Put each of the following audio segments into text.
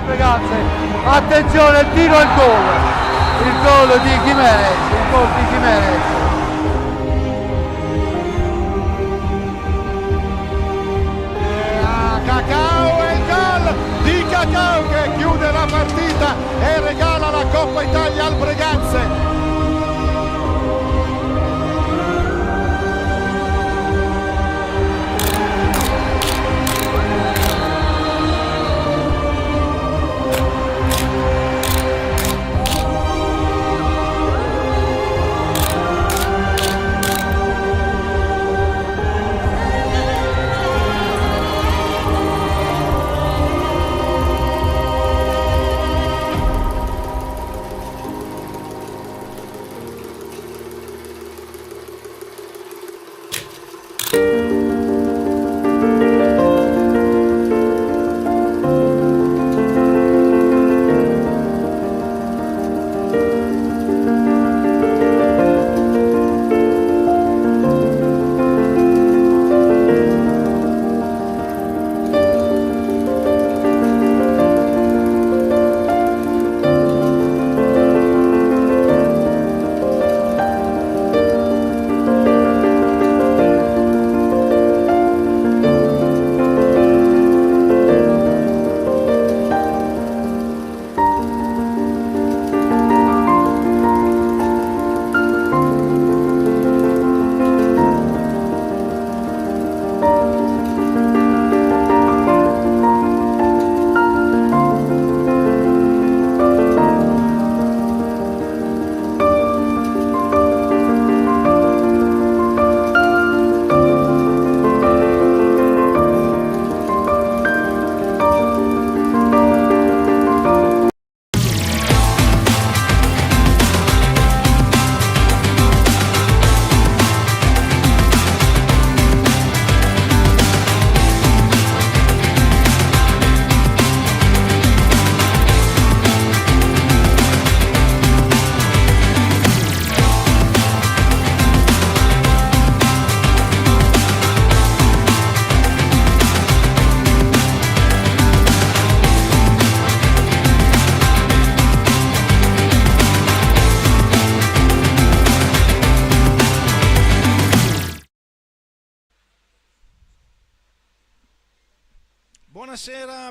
Breganze. Attenzione, il tiro e il gol. Il gol di Jimenez, il gol di Jimenez. Cacao e il gol di Cacao che chiude la partita e regala la Coppa Italia al Breganze.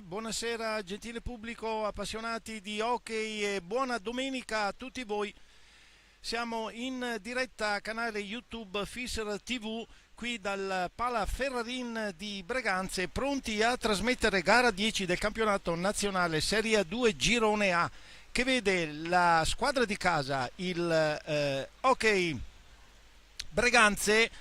Buonasera gentile pubblico, appassionati di hockey e buona domenica a tutti voi. Siamo in diretta canale YouTube Fischer TV qui dal Pala Ferrarin di Breganze, pronti a trasmettere gara 10 del campionato nazionale Serie 2 Girone A, che vede la squadra di casa, il Hockey Breganze,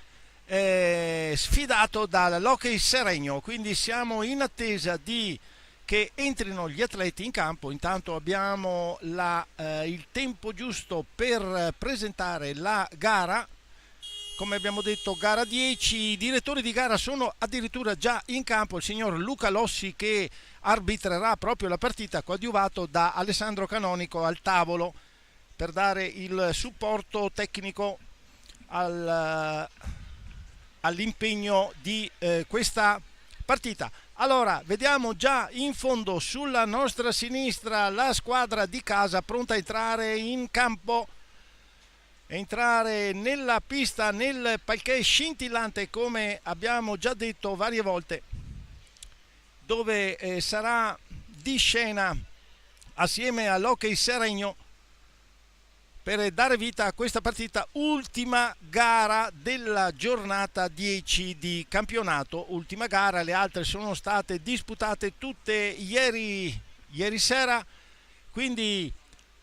sfidato dall'Hockey Seregno. Quindi siamo in attesa di che entrino gli atleti in campo. Intanto abbiamo il tempo giusto per presentare la gara. Come abbiamo detto, gara 10, i direttori di gara sono addirittura già in campo. Il signor Luca Lossi, che arbitrerà proprio la partita, coadiuvato da Alessandro Canonico al tavolo per dare il supporto tecnico all'impegno di questa partita. Allora, vediamo già in fondo sulla nostra sinistra la squadra di casa pronta a entrare in campo, entrare nella pista, nel parquet scintillante, come abbiamo già detto varie volte, dove sarà di scena assieme all'Hockey Seregno per dare vita a questa partita, ultima gara della giornata 10 di campionato. Ultima gara, le altre sono state disputate tutte ieri sera, quindi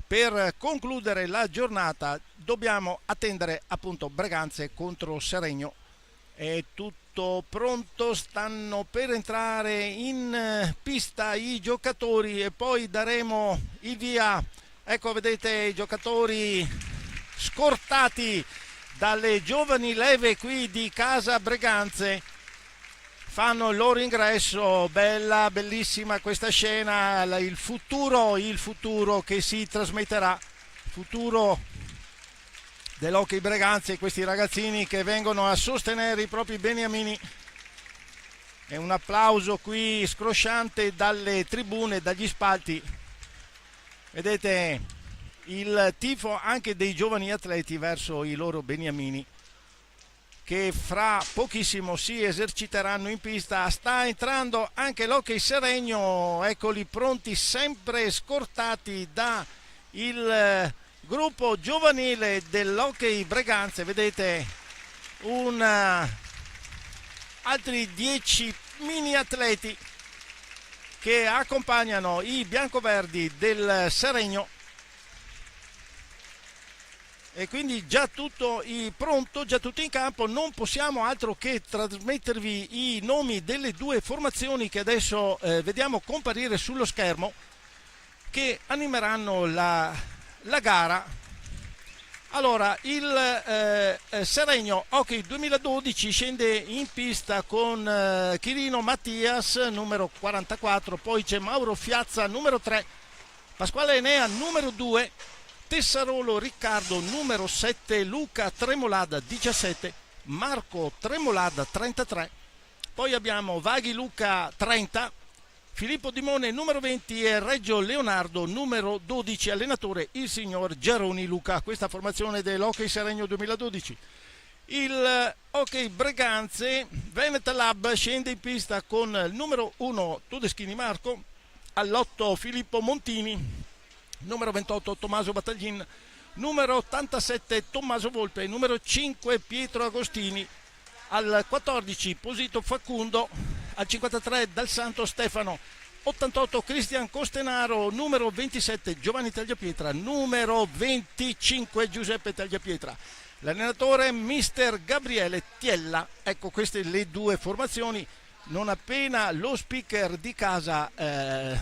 per concludere la giornata dobbiamo attendere appunto Breganze contro Seregno. È tutto pronto, stanno per entrare in pista i giocatori e poi daremo il via. Ecco, vedete i giocatori scortati dalle giovani leve qui di casa Breganze, fanno il loro ingresso. Bellissima questa scena, il futuro che si trasmetterà, futuro dell'Hockey Breganze, questi ragazzini che vengono a sostenere i propri beniamini E un applauso qui scrosciante dalle tribune, dagli spalti. Vedete il tifo anche dei giovani atleti verso i loro beniamini, che fra pochissimo si eserciteranno in pista. Sta entrando anche l'Hockey Seregno, eccoli pronti, sempre scortati da il gruppo giovanile dell'Hockey Breganze. Vedete altri 10 mini atleti che accompagnano i biancoverdi del Seregno, e quindi già tutto pronto, già tutto in campo. Non possiamo altro che trasmettervi i nomi delle due formazioni che adesso vediamo comparire sullo schermo, che animeranno la gara. Allora, il Seregno Hockey 2012 scende in pista con Chirino Mattias, numero 44, poi c'è Mauro Fiazza, numero 3, Pasquale Enea, numero 2, Tessarolo Riccardo, numero 7, Luca Tremolada, 17, Marco Tremolada, 33, poi abbiamo Vaghi Luca, 30, Filippo Dimone, numero 20, e Reggio Leonardo, numero 12, allenatore il signor Giaroni Luca. Questa formazione dell'Hockey Seregno 2012. Il Hockey Breganze Veneta Lab scende in pista con il numero 1 Todeschini Marco, all'8 Filippo Montini, numero 28 Tommaso Battaglin, numero 87 Tommaso Volpe, numero 5 Pietro Agostini, al 14 Posito Facundo, al 53 Dal Santo Stefano, 88 Cristian Costenaro, numero 27 Giovanni Tagliapietra, numero 25 Giuseppe Tagliapietra. L'allenatore mister Gabriele Tiella. Ecco, queste le due formazioni. Non appena lo speaker di casa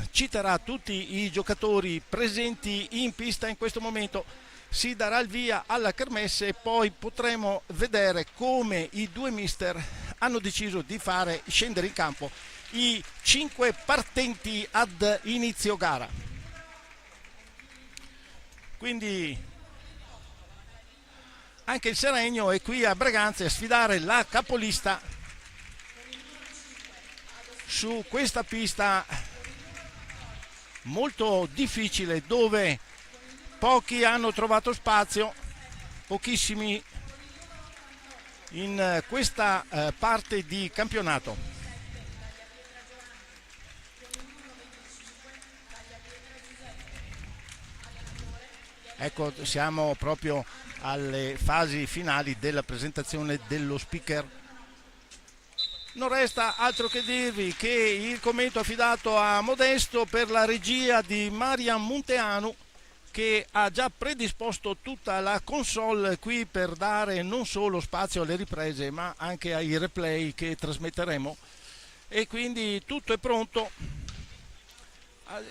citerà tutti i giocatori presenti in pista in questo momento, si darà il via alla kermesse, e poi potremo vedere come i due mister hanno deciso di fare scendere in campo i 5 partenti ad inizio gara. Quindi anche il Seregno è qui a Breganze a sfidare la capolista su questa pista molto difficile, dove pochi hanno trovato spazio, pochissimi in questa parte di campionato. Ecco, siamo proprio alle fasi finali della presentazione dello speaker. Non resta altro che dirvi che il commento affidato a Modesto per la regia di Marian Munteanu, che ha già predisposto tutta la console qui per dare non solo spazio alle riprese ma anche ai replay che trasmetteremo, e quindi tutto è pronto.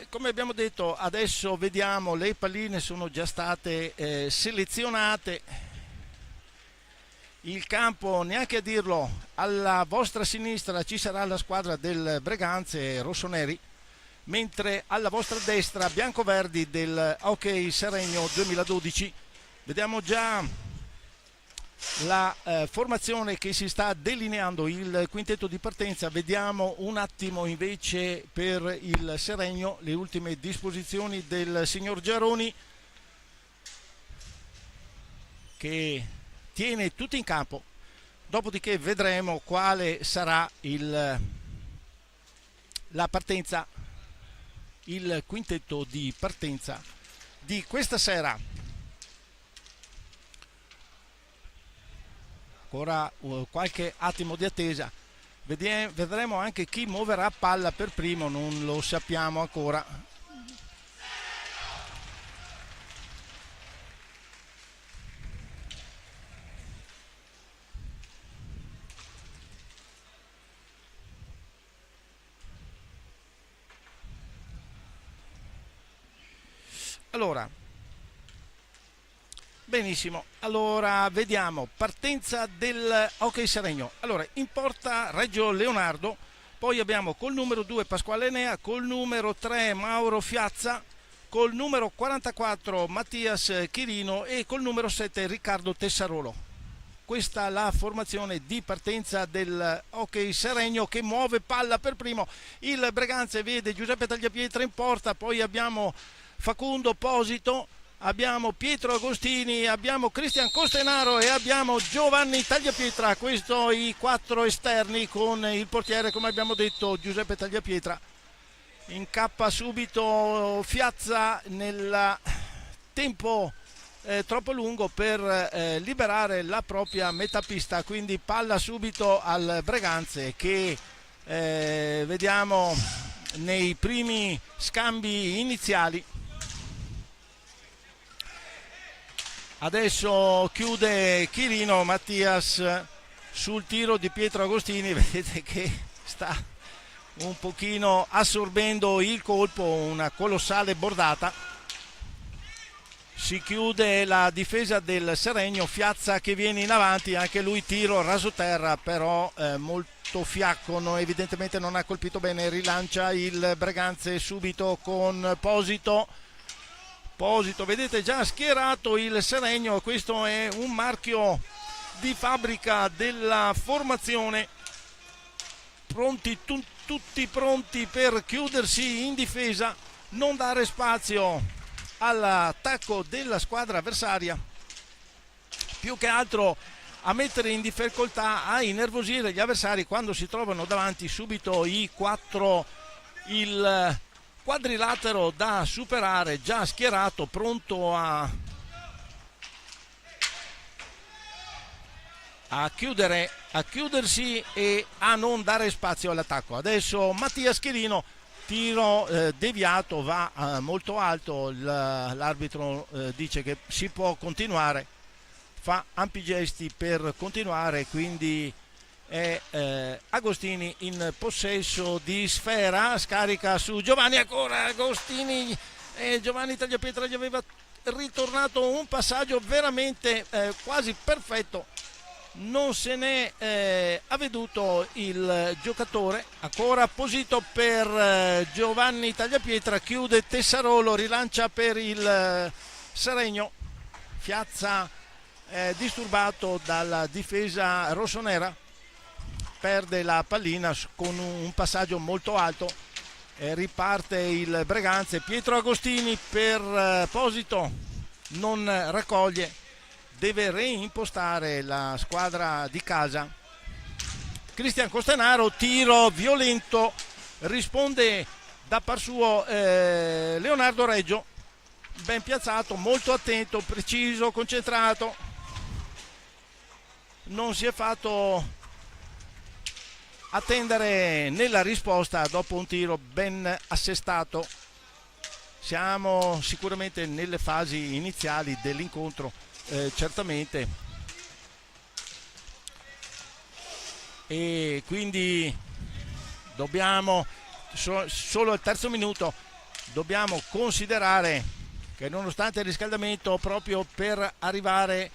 Come abbiamo detto, adesso vediamo, le palline sono già state selezionate, il campo, neanche a dirlo, alla vostra sinistra ci sarà la squadra del Breganze rossoneri, mentre alla vostra destra biancoverdi del Hockey Seregno 2012. Vediamo già la formazione che si sta delineando, il quintetto di partenza. Vediamo un attimo invece per il Seregno le ultime disposizioni del signor Giaroni, che tiene tutti in campo, dopodiché vedremo quale sarà la partenza, il quintetto di partenza di questa sera. Ancora qualche attimo di attesa, vedremo anche chi muoverà palla per primo, non lo sappiamo ancora. Allora, benissimo, allora vediamo partenza del Hockey Seregno. Allora, in porta Reggio Leonardo, poi abbiamo col numero 2 Pasquale Enea, col numero 3 Mauro Fiazza, col numero 44 Mattias Chirino e col numero 7 Riccardo Tessarolo. questa la formazione di partenza del Hockey Seregno, che muove palla per primo. Il Breganze vede Giuseppe Tagliapietra in porta, poi abbiamo Facundo Posito, abbiamo Pietro Agostini, abbiamo Cristian Costenaro e abbiamo Giovanni Tagliapietra. Questo i 4 esterni, con il portiere, come abbiamo detto, Giuseppe Tagliapietra. Incappa subito Fiazza nel tempo troppo lungo per liberare la propria metapista, quindi palla subito al Breganze, che vediamo nei primi scambi iniziali. Adesso chiude Chirino. Mattias sul tiro di Pietro Agostini, vedete che sta un pochino assorbendo il colpo, una colossale bordata. Si chiude la difesa del Seregno. Fiazza che viene in avanti, anche lui tiro rasoterra, però molto fiacco, evidentemente non ha colpito bene. Rilancia il Breganze subito con Posito. Vedete, già schierato il Seregno. Questo è un marchio di fabbrica della formazione, pronti, tutti pronti per chiudersi in difesa, non dare spazio all'attacco della squadra avversaria, più che altro a mettere in difficoltà, a innervosire gli avversari quando si trovano davanti subito i 4. Il quadrilatero da superare, già schierato, pronto a chiudersi e a non dare spazio all'attacco. Adesso Mattias Chirino, tiro deviato, va molto alto, l'arbitro dice che si può continuare, fa ampi gesti per continuare, quindi è Agostini in possesso di sfera, scarica su Giovanni, ancora Agostini, Giovanni Tagliapietra gli aveva ritornato un passaggio veramente quasi perfetto, non se n'è avveduto il giocatore. Ancora Posito per Giovanni Tagliapietra, chiude Tessarolo, rilancia per il Seregno. Fiazza disturbato dalla difesa rossonera, perde la pallina con un passaggio molto alto, riparte il Breganze. Pietro Agostini per Posito, non raccoglie, deve reimpostare la squadra di casa. Cristian Costenaro, tiro violento, risponde da par suo Leonardo Reggio, ben piazzato, molto attento, preciso, concentrato, non si è fatto attendere nella risposta dopo un tiro ben assestato. Siamo sicuramente nelle fasi iniziali dell'incontro, certamente, e quindi dobbiamo solo al terzo minuto dobbiamo considerare che, nonostante il riscaldamento, proprio per arrivare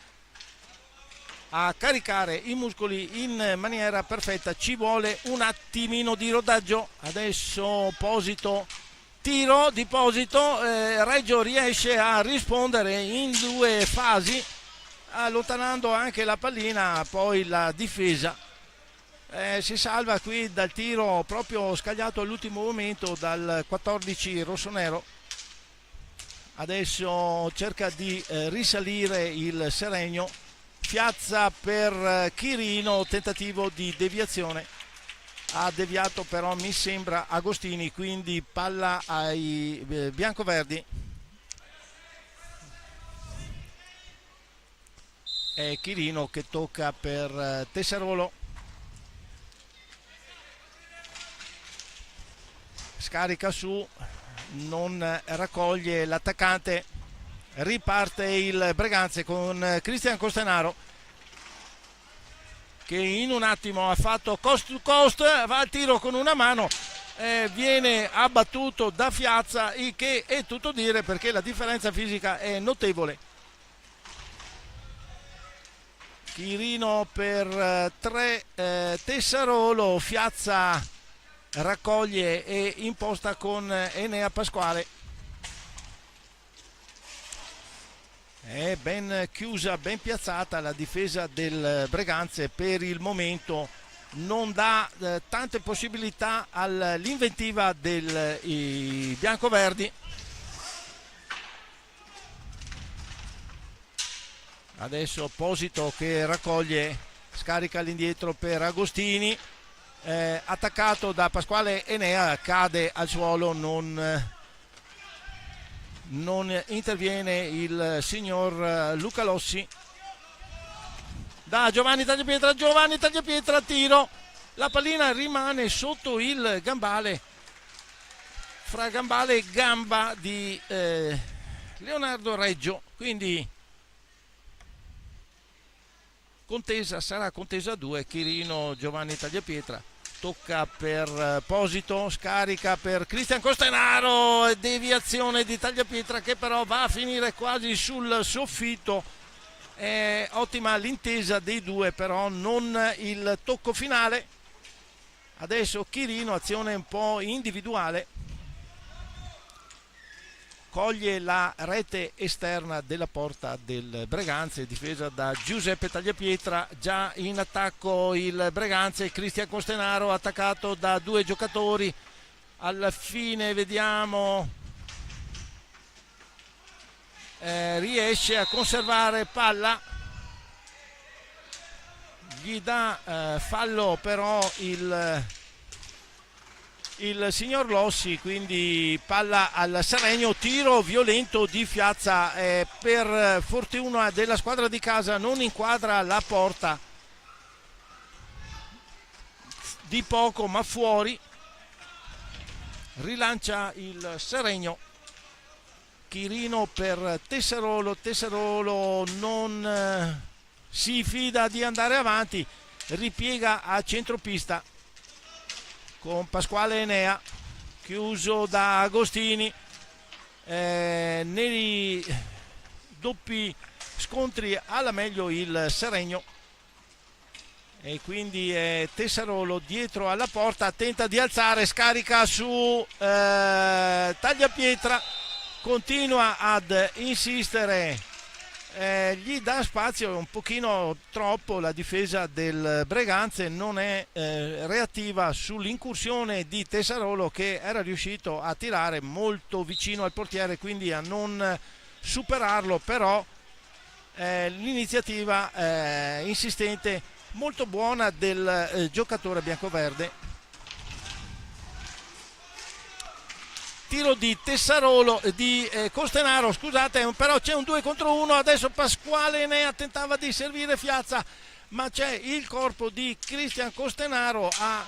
a caricare i muscoli in maniera perfetta ci vuole un attimino di rodaggio. Adesso Posito, tiro di Posito, Reggio riesce a rispondere in 2 fasi, allontanando anche la pallina. Poi la difesa si salva qui dal tiro proprio scagliato all'ultimo momento dal 14 rossonero. Adesso cerca di risalire il Seregno. Fiazza per Chirino, tentativo di deviazione, ha deviato però mi sembra Agostini, quindi palla ai biancoverdi. È Chirino che tocca per Tessarolo, scarica su, non raccoglie l'attaccante. Riparte il Breganze con Cristian Costenaro, che in un attimo ha fatto cost to cost, va al tiro con una mano, viene abbattuto da Fiazza, il che è tutto dire, perché la differenza fisica è notevole. Chirino per 3, Tessarolo, Fiazza raccoglie e imposta con Enea Pasquale. È ben chiusa, ben piazzata la difesa del Breganze, per il momento non dà tante possibilità all'inventiva dei biancoverdi. Adesso Posito che raccoglie, scarica all'indietro per Agostini, attaccato da Pasquale Enea, cade al suolo, non interviene il signor Luca Lossi. Da Giovanni Tagliapietra, tiro, la pallina rimane sotto il gambale, fra gambale e gamba di Leonardo Reggio, quindi sarà contesa 2. Chirino, Giovanni Tagliapietra, tocca per Posito, scarica per Cristian Costenaro, deviazione di Tagliapietra che però va a finire quasi sul soffitto. È ottima l'intesa dei due, però non il tocco finale. Adesso Chirino, azione un po' individuale, coglie la rete esterna della porta del Breganze, difesa da Giuseppe Tagliapietra. Già in attacco il Breganze, Cristian Costenaro attaccato da due giocatori. Alla fine vediamo, riesce a conservare palla, gli dà fallo però il signor Lossi, quindi palla al Seregno. Tiro violento di Fiazza, per fortuna della squadra di casa non inquadra la porta, di poco ma fuori. Rilancia il Seregno. Chirino per Tessarolo non si fida di andare avanti, ripiega a centropista con Pasquale Enea, chiuso da Agostini. Nei doppi scontri alla meglio il Seregno, e quindi Tessarolo dietro alla porta, tenta di alzare, scarica su Tagliapietra, continua ad insistere, gli dà spazio un pochino troppo. La difesa del Breganze non è reattiva sull'incursione di Tessarolo, che era riuscito a tirare molto vicino al portiere, quindi a non superarlo, però l'iniziativa insistente molto buona del giocatore biancoverde. Tiro di Costenaro, scusate, però c'è un 2 contro 1. Adesso Pasquale Enea tentava di servire Fiazza, ma c'è il corpo di Cristian Costenaro a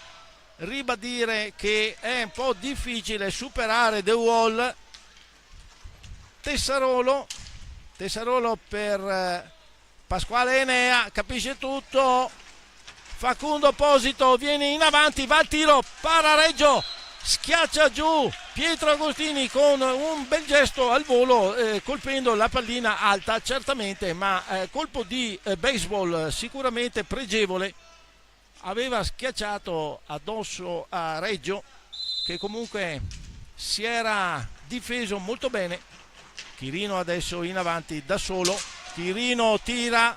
ribadire che è un po' difficile superare The Wall. Tessarolo per Pasquale Enea, capisce tutto. Facundo Posito viene in avanti, va al tiro, para Reggio, schiaccia giù Pietro Agostini con un bel gesto al volo, colpendo la pallina alta certamente, ma colpo di baseball sicuramente pregevole. Aveva schiacciato addosso a Reggio, che comunque si era difeso molto bene. Chirino adesso in avanti da solo, Chirino tira,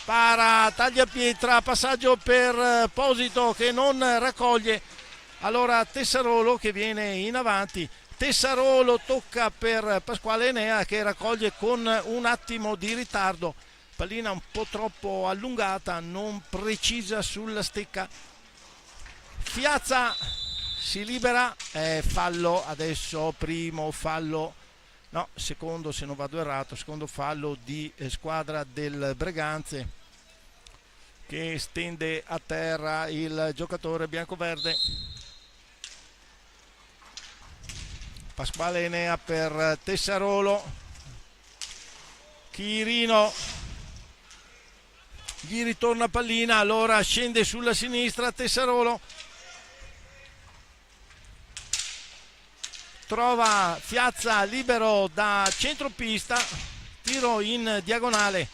para Tagliapietra, passaggio per Posito che non raccoglie. Allora Tessarolo che viene in avanti, Tessarolo tocca per Pasquale Enea che raccoglie con un attimo di ritardo, pallina un po' troppo allungata, non precisa sulla stecca. Fiazza si libera, fallo adesso, primo fallo, no, secondo se non vado errato, secondo fallo di squadra del Breganze, che stende a terra il giocatore biancoverde. Pasquale Enea per Tessarolo, Chirino gli ritorna pallina, allora scende sulla sinistra Tessarolo, trova Fiazza libero da centropista, tiro in diagonale,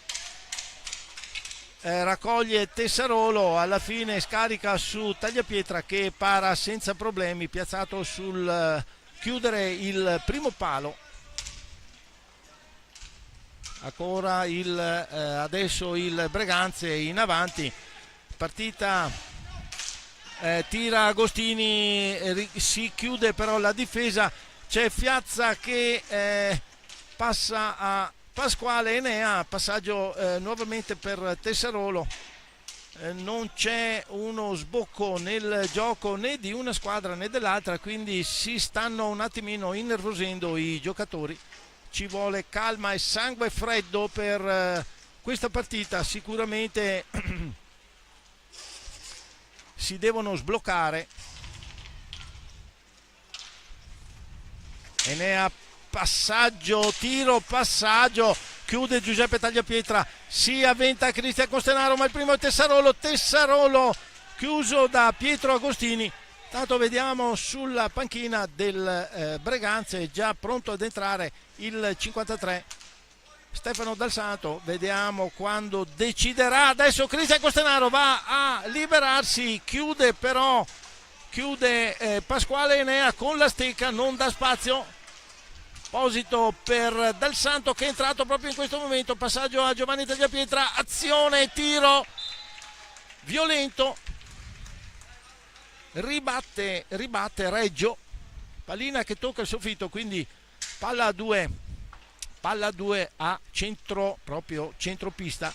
raccoglie Tessarolo, alla fine scarica su Tagliapietra che para senza problemi, piazzato sul chiudere il primo palo. Ancora adesso il Breganze in avanti, partita, tira Agostini, si chiude però la difesa, c'è Fiazza che passa a Pasquale Enea, passaggio nuovamente per Tessarolo. Non c'è uno sbocco nel gioco né di una squadra né dell'altra, quindi si stanno un attimino innervosendo i giocatori. Ci vuole calma e sangue freddo per questa partita, sicuramente si devono sbloccare. Enea, passaggio, tiro, passaggio, chiude Giuseppe Tagliapietra, si avventa Cristian Costenaro, ma il primo è Tessarolo chiuso da Pietro Agostini. Tanto vediamo sulla panchina del Breganze, già pronto ad entrare il 53 Stefano Dal Santo, vediamo quando deciderà. Adesso Cristian Costenaro va a liberarsi, chiude Pasquale Enea con la stecca, non dà spazio. Posito per Dal Santo che è entrato proprio in questo momento, passaggio a Giovanni Tagliapietra, azione, tiro violento, ribatte Reggio, pallina che tocca il soffitto, quindi palla a due a centro, proprio centropista.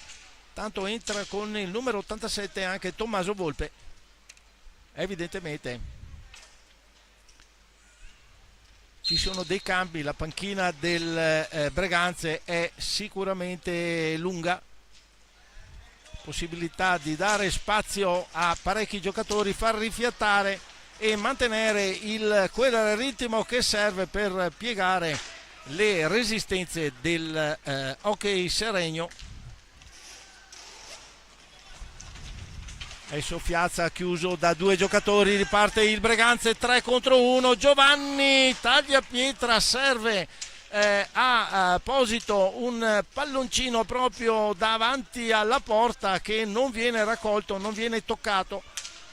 Tanto entra con il numero 87 anche Tommaso Volpe. Evidentemente ci sono dei cambi, la panchina del Breganze è sicuramente lunga, possibilità di dare spazio a parecchi giocatori, far rifiatare e mantenere quel ritmo che serve per piegare le resistenze del Hockey Seregno. Adesso Fiazza chiuso da due giocatori, riparte il Breganze 3 contro 1, Giovanni Tagliapietra serve a Posito un palloncino proprio davanti alla porta che non viene raccolto, non viene toccato,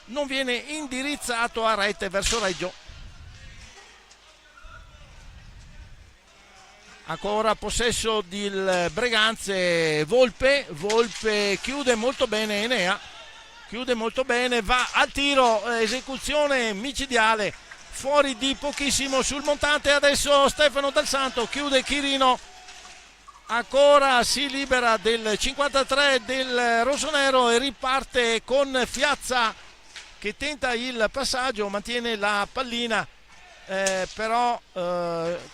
non viene indirizzato a rete verso Reggio. Ancora possesso del Breganze, Volpe chiude molto bene Enea, va al tiro, esecuzione micidiale, fuori di pochissimo sul montante. Adesso Stefano Dal Santo chiude Chirino, ancora si libera del 53 del rossonero e riparte con Fiazza che tenta il passaggio, mantiene la pallina, però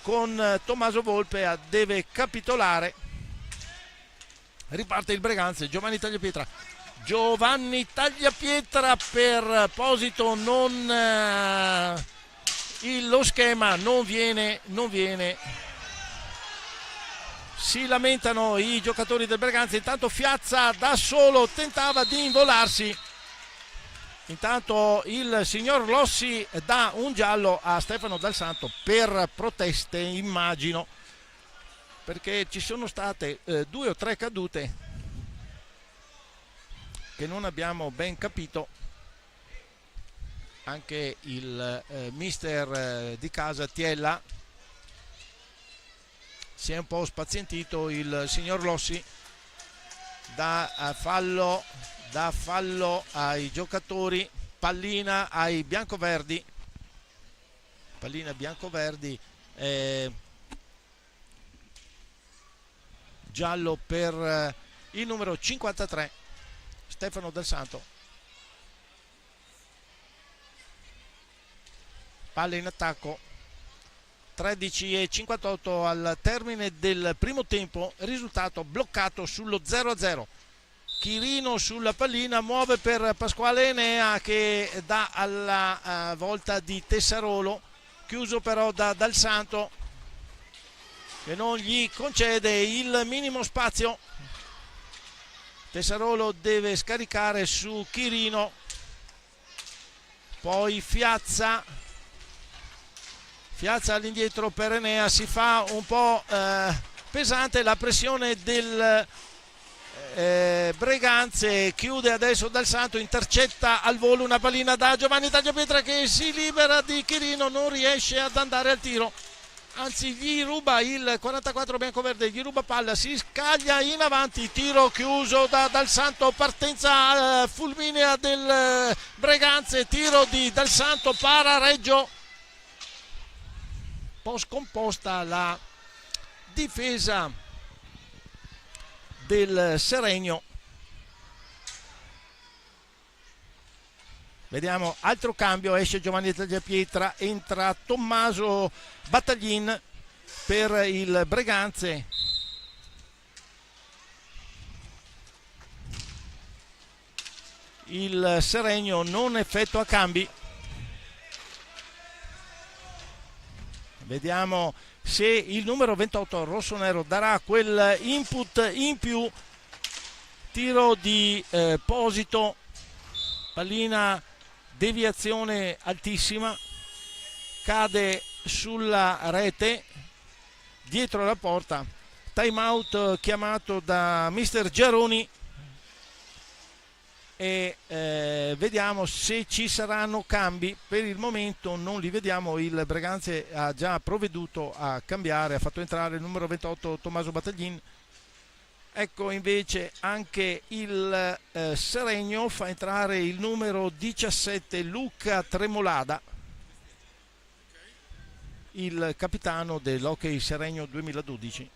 con Tommaso Volpe deve capitolare. Riparte il Breganze, Giovanni Tagliapietra per Posito, lo schema non viene, si lamentano i giocatori del Breganze. Intanto Fiazza da solo tentava di involarsi, intanto il signor Lossi dà un giallo a Stefano Dal Santo per proteste, immagino, perché ci sono state 2 o 3 cadute che non abbiamo ben capito. Anche il mister di casa Tiella si è un po' spazientito, il signor Lossi dà fallo ai giocatori, pallina ai biancoverdi, giallo per il numero 53 Stefano Dal Santo. Palla in attacco, 13:58 al termine del primo tempo, risultato bloccato sullo 0-0. Chirino sulla pallina, muove per Pasquale Enea che dà alla volta di Tessarolo, chiuso però da Dal Santo che non gli concede il minimo spazio. Tessarolo deve scaricare su Chirino, poi Fiazza all'indietro per Enea, si fa un po' pesante la pressione del Breganze, chiude adesso Dal Santo, intercetta al volo una pallina da Giovanni Tagliapietra che si libera di Chirino, non riesce ad andare al tiro. anzi gli ruba il 44 biancoverde, gli ruba palla, si scaglia in avanti, tiro chiuso da Dal Santo, partenza fulminea del Breganze, tiro di Dal Santo, para Reggio, un po' scomposta la difesa del Seregno. Vediamo, altro cambio, esce Giovanni Tagliapietra, entra Tommaso Battaglin per il Breganze. Il Seregno non effettua cambi. Vediamo se il numero 28 rossonero darà quel input in più. Tiro di Posito, pallina, deviazione altissima, cade sulla rete dietro la porta. Time out chiamato da mister Giaroni e vediamo se ci saranno cambi. Per il momento non li vediamo, il Breganze ha già provveduto a cambiare, ha fatto entrare il numero 28 Tommaso Battaglin. Ecco invece anche il Seregno fa entrare il numero 17 Luca Tremolada, il capitano dell'Hockey Seregno 2012.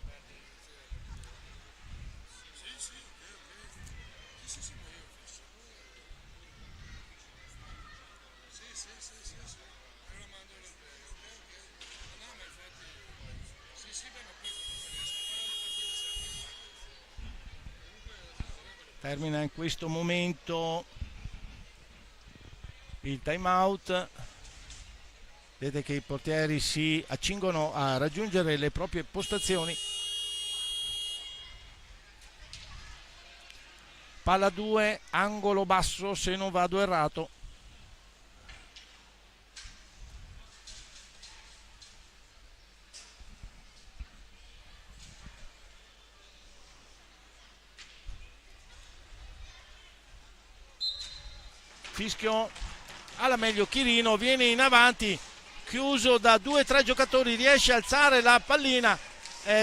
Termina in questo momento il time out. Vedete che i portieri si accingono a raggiungere le proprie postazioni. Palla 2, angolo basso se non vado errato. Fischio alla meglio Chirino, viene in avanti, chiuso da 2-3 giocatori, riesce a alzare la pallina,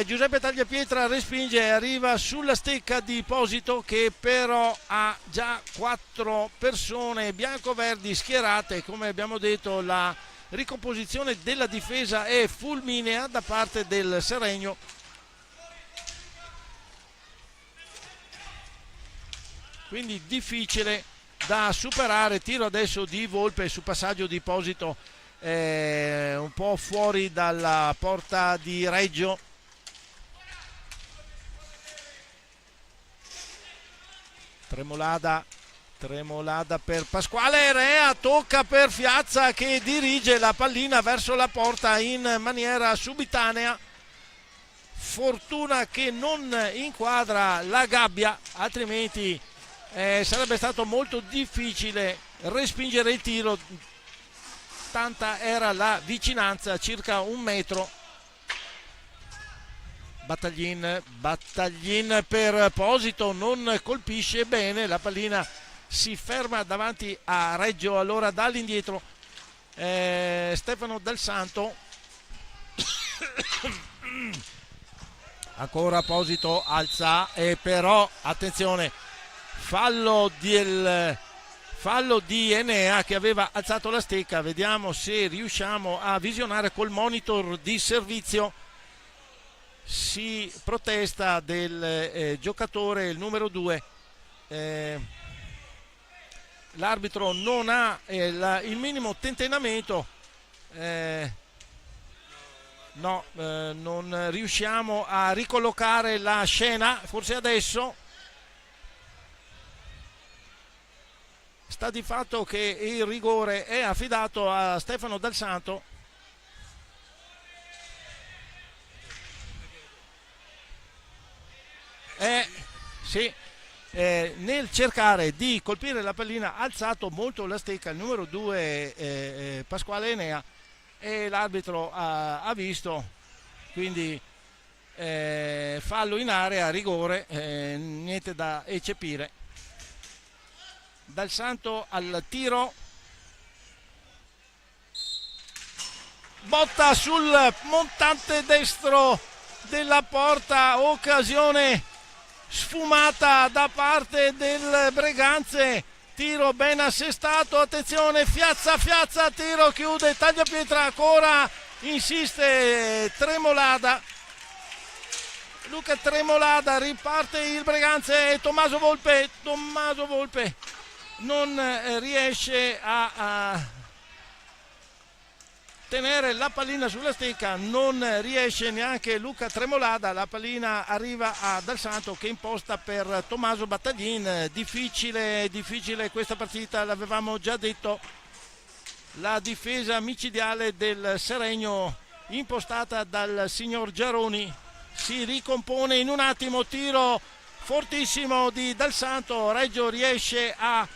Giuseppe Tagliapietra respinge e arriva sulla stecca di Posito, che però ha già 4 persone biancoverdi schierate. Come abbiamo detto, la ricomposizione della difesa è fulminea da parte del Seregno. Quindi difficile da superare. Tiro adesso di Volpe su passaggio di Posito, un po' fuori dalla porta di Reggio. Tremolada per Pasquale Rea, tocca per Fiazza che dirige la pallina verso la porta in maniera subitanea. Fortuna che non inquadra la gabbia, altrimenti sarebbe stato molto difficile respingere il tiro, tanta era la vicinanza, circa 1 metro. Battaglin per Posito, non colpisce bene, la pallina si ferma davanti a Reggio, allora dall'indietro Stefano Dal Santo. Ancora Posito alza, e però attenzione, fallo di Enea che aveva alzato la stecca. Vediamo se riusciamo a visionare col monitor di servizio. Si protesta del giocatore, il numero 2. L'arbitro non ha il minimo tentennamento. No, non riusciamo a ricollocare la scena, forse adesso. Sta di fatto che il rigore è affidato a Stefano Dal Santo. Sì, nel cercare di colpire la pallina ha alzato molto la stecca il numero 2 Pasquale Enea, e l'arbitro ha visto, quindi fallo in area, rigore, niente da eccepire. Dal Santo al tiro, botta sul montante destro della porta, occasione sfumata da parte del Breganze, tiro ben assestato, attenzione, Fiazza, tiro, chiude, Tagliapietra, ancora insiste Tremolada, Luca Tremolada, riparte il Breganze, Tommaso Volpe non riesce a tenere la pallina sulla stecca, non riesce neanche Luca Tremolada, la pallina arriva a Dal Santo che imposta per Tommaso Battaglin. Difficile questa partita, l'avevamo già detto, la difesa micidiale del Seregno impostata dal signor Giaroni si ricompone in un attimo, tiro fortissimo di Dal Santo, Reggio riesce a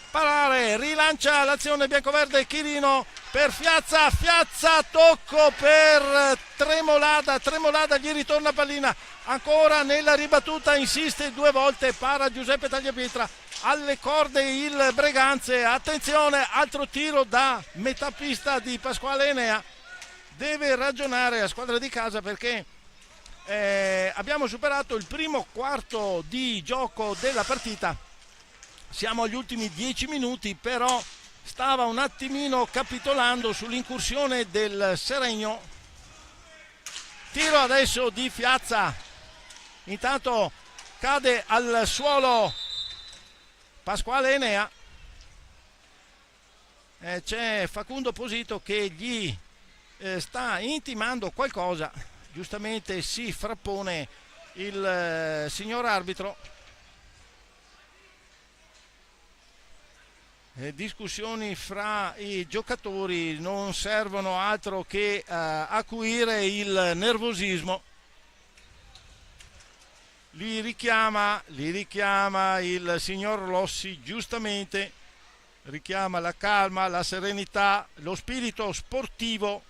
parare, rilancia l'azione biancoverde, Chirino per Fiazza, tocco per Tremolada gli ritorna pallina, ancora nella ribattuta, insiste 2 volte, para Giuseppe Tagliapietra, alle corde il Breganze, attenzione, altro tiro da metà pista di Pasquale Enea, deve ragionare la squadra di casa perché abbiamo superato il primo quarto di gioco della partita, siamo agli ultimi 10 minuti, però stava un attimino capitolando sull'incursione del Seregno. Tiro adesso di Fiazza, intanto cade al suolo Pasquale Enea, c'è Facundo Posito che gli sta intimando qualcosa, giustamente si frappone il signor arbitro. Discussioni fra i giocatori non servono altro che acuire il nervosismo. Li richiama il signor Rossi, giustamente richiama la calma, la serenità, lo spirito sportivo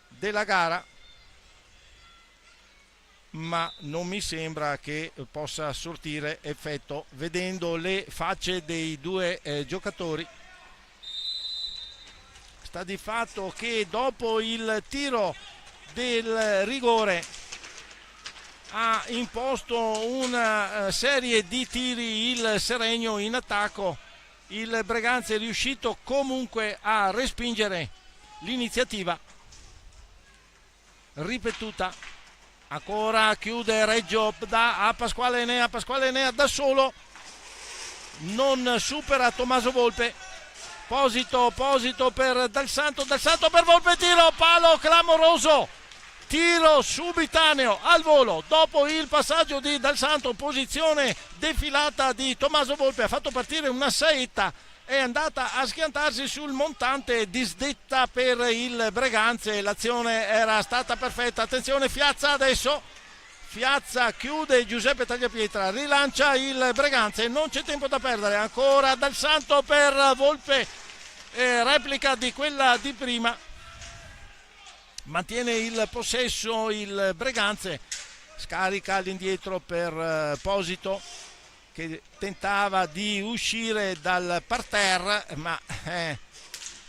della gara, ma non mi sembra che possa sortire effetto vedendo le facce dei due giocatori. Sta di fatto che dopo il tiro del rigore ha imposto una serie di tiri il Seregno in attacco, il Breganze è riuscito comunque a respingere l'iniziativa ripetuta. Ancora chiude Reggio a Pasquale Enea da solo, non supera Tommaso Volpe, Posito per Dal Santo per Volpe, tiro, palo clamoroso, tiro subitaneo al volo dopo il passaggio di Dal Santo, posizione defilata di Tommaso Volpe, ha fatto partire una saetta, è andata a schiantarsi sul montante, disdetta per il Breganze, l'azione era stata perfetta, attenzione Fiazza adesso, Fiazza chiude Giuseppe Tagliapietra, rilancia il Breganze, non c'è tempo da perdere, ancora Dal Santo per Volpe, replica di quella di prima, mantiene il possesso il Breganze, scarica all'indietro per Posito che tentava di uscire dal parterre, ma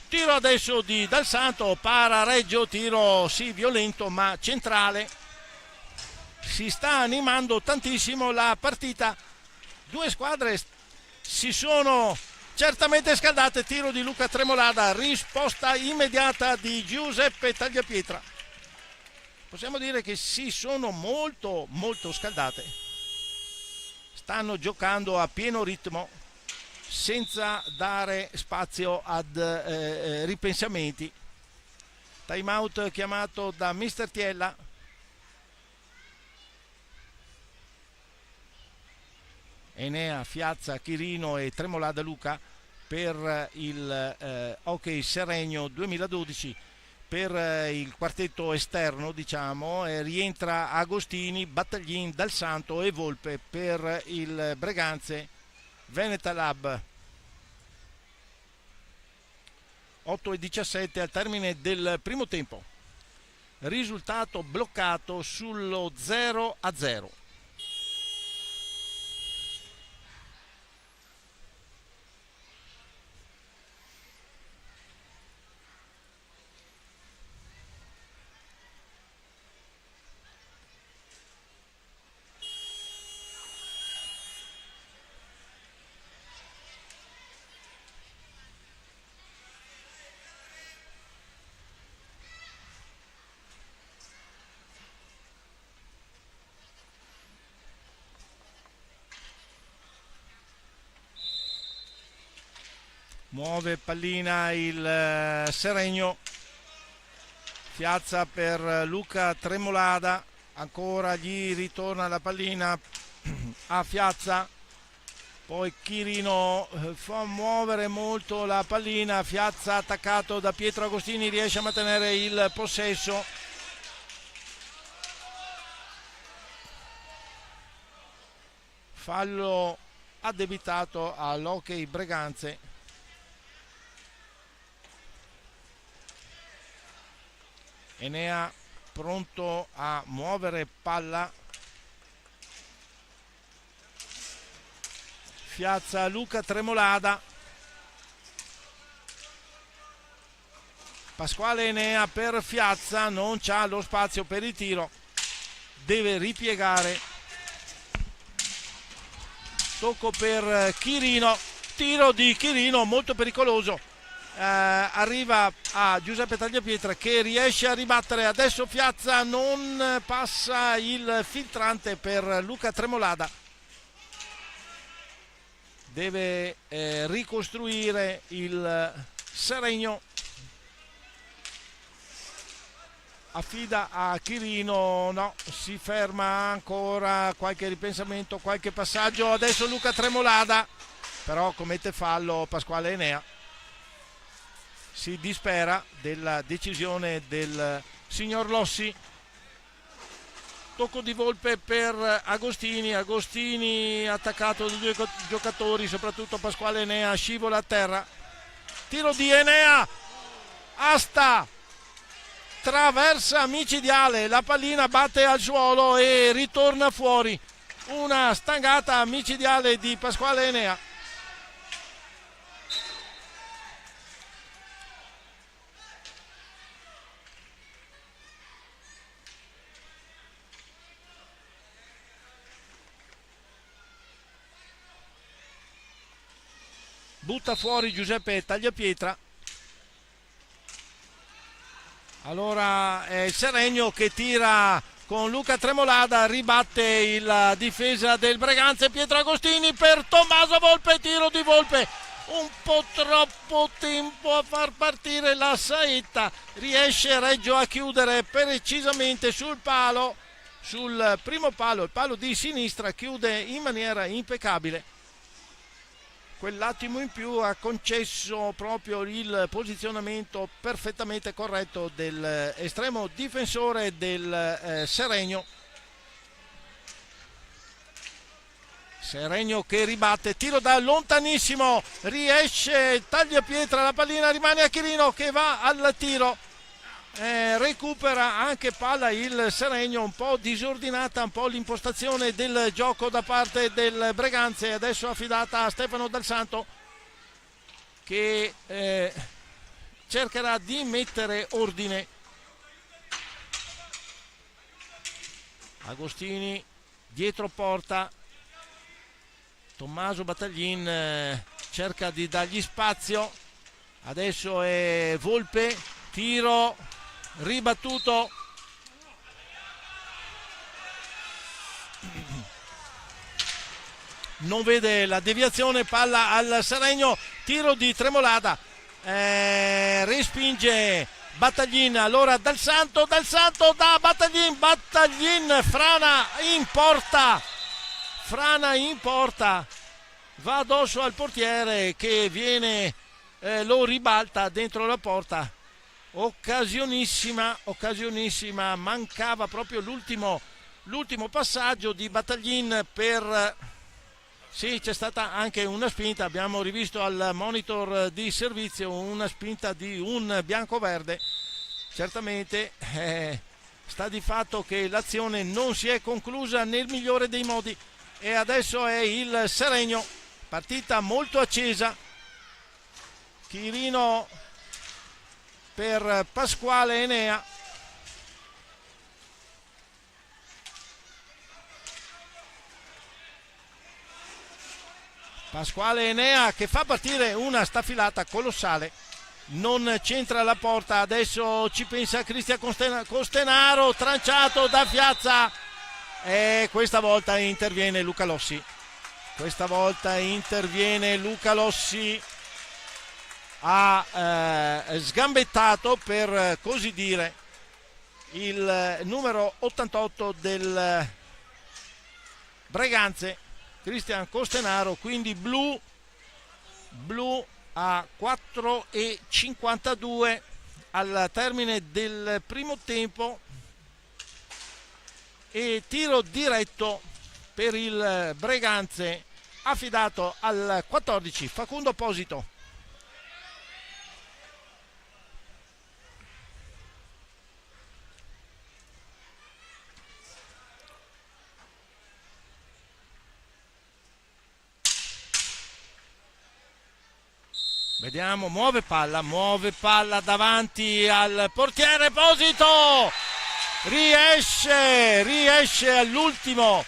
tiro adesso di Dal Santo, para Reggio, tiro sì violento ma centrale, si sta animando tantissimo la partita, due squadre si sono certamente scaldate, tiro di Luca Tremolada, risposta immediata di Giuseppe Tagliapietra, possiamo dire che si sono molto scaldate, stanno giocando a pieno ritmo senza dare spazio ad ripensamenti. Time out chiamato da mister Tiella. Enea, Fiazza, Chirino e Tremolada Luca per il Hockey Seregno 2012. Per il quartetto esterno, diciamo, rientra Agostini, Battaglin, Dal Santo e Volpe per il Breganze Veneta Lab. 8:17 al termine del primo tempo. Risultato bloccato sullo 0-0. muove pallina il Seregno, Fiazza per Luca Tremolada, ancora gli ritorna la pallina a Fiazza, poi Chirino fa muovere molto la pallina, Fiazza attaccato da Pietro Agostini, riesce a mantenere il possesso. Fallo addebitato all'Hockey Breganze. Enea pronto a muovere palla. Fiazza Luca Tremolada. Pasquale Enea per Fiazza, non c'ha lo spazio per il tiro, deve ripiegare. Tocco per Chirino, tiro di Chirino molto pericoloso, arriva a Giuseppe Tagliapietra che riesce a ribattere, adesso Fiazza non passa il filtrante per Luca Tremolada, deve ricostruire il Seregno, affida a Chirino, no, si ferma ancora, qualche ripensamento, qualche passaggio, adesso Luca Tremolada, però commette fallo Pasquale Enea, si dispera della decisione del signor Lossi. Tocco di Volpe per Agostini, Agostini attaccato da due giocatori, soprattutto Pasquale Enea, scivola a terra, tiro di Enea, asta, traversa micidiale, la pallina batte al suolo e ritorna fuori, una stangata micidiale di Pasquale Enea. Butta fuori Giuseppe Tagliapietra. Allora è il Seregno che tira con Luca Tremolada, ribatte la difesa del Breganze, Pietro Agostini per Tommaso Volpe, tiro di Volpe, un po' troppo tempo a far partire la saetta, riesce Reggio a chiudere precisamente sul palo, sul primo palo, il palo di sinistra, chiude in maniera impeccabile. Quell'attimo in più ha concesso proprio il posizionamento perfettamente corretto dell'estremo difensore del Seregno. Seregno che ribatte, tiro da lontanissimo, riesce, Tagliapietra, la pallina rimane a Chirino che va al tiro. Recupera anche palla il Seregno, un po' disordinata un po' l'impostazione del gioco da parte del Breganze, adesso affidata a Stefano Dal Santo che cercherà di mettere ordine. Agostini dietro porta, Tommaso Battaglin cerca di dargli spazio, adesso è Volpe, tiro ribattuto, non vede la deviazione, palla al Seregno, tiro di Tremolada, respinge Battaglin, allora Dal Santo da Battaglin, frana in porta, va addosso al portiere che viene, lo ribalta dentro la porta. Occasionissima, mancava proprio l'ultimo passaggio di Battaglin per... Sì, c'è stata anche una spinta, abbiamo rivisto al monitor di servizio una spinta di un bianco-verde, certamente sta di fatto che l'azione non si è conclusa nel migliore dei modi e adesso è il Seregno, partita molto accesa, Chirino per Pasquale Enea, Pasquale Enea che fa partire una staffilata colossale, non c'entra la porta, adesso ci pensa Cristian Costenaro, tranciato da Fiazza e questa volta interviene Luca Lossi, ha sgambettato, per così dire, il numero 88 del Breganze, Cristian Costenaro, quindi blu a 4,52 al termine del primo tempo, e tiro diretto per il Breganze affidato al 14 Facundo Posito. Vediamo, muove palla davanti al portiere Posito, riesce all'ultimo,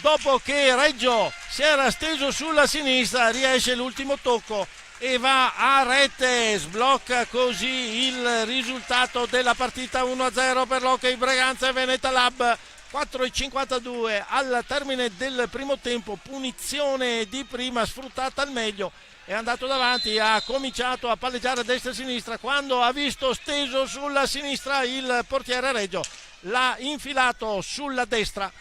dopo che Reggio si era steso sulla sinistra, riesce l'ultimo tocco e va a rete, sblocca così il risultato della partita. 1-0 per l'Hockey Breganze Veneta Lab. 4,52 al termine del primo tempo, punizione di prima sfruttata al meglio. È andato davanti, ha cominciato a palleggiare a destra e a sinistra, quando ha visto steso sulla sinistra il portiere Reggio, l'ha infilato sulla destra.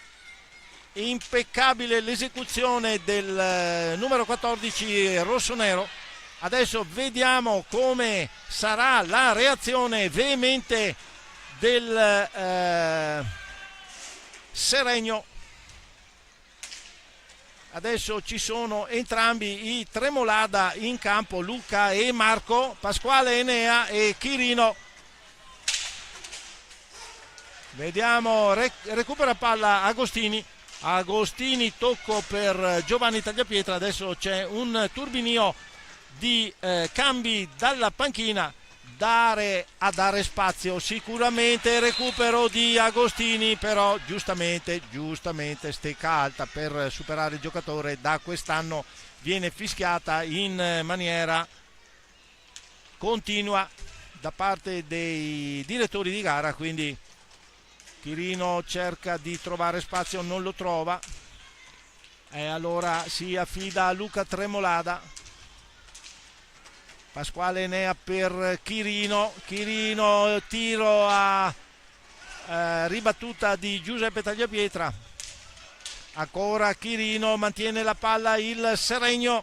Impeccabile l'esecuzione del numero 14 rossonero. Adesso vediamo come sarà la reazione veemente del Seregno. Adesso ci sono entrambi i Tremolada in campo, Luca e Marco, Pasquale Enea e Chirino. Vediamo, recupera palla Agostini, tocco per Giovanni Tagliapietra. Adesso c'è un turbinio di cambi dalla panchina, dare spazio, sicuramente recupero di Agostini, però giustamente stecca alta per superare il giocatore. Da quest'anno viene fischiata in maniera continua da parte dei direttori di gara, quindi Chirino cerca di trovare spazio, non lo trova, e allora si affida a Luca Tremolada. Pasquale Enea per Chirino, tiro a ribattuta di Giuseppe Tagliapietra, ancora Chirino, mantiene la palla il Seregno,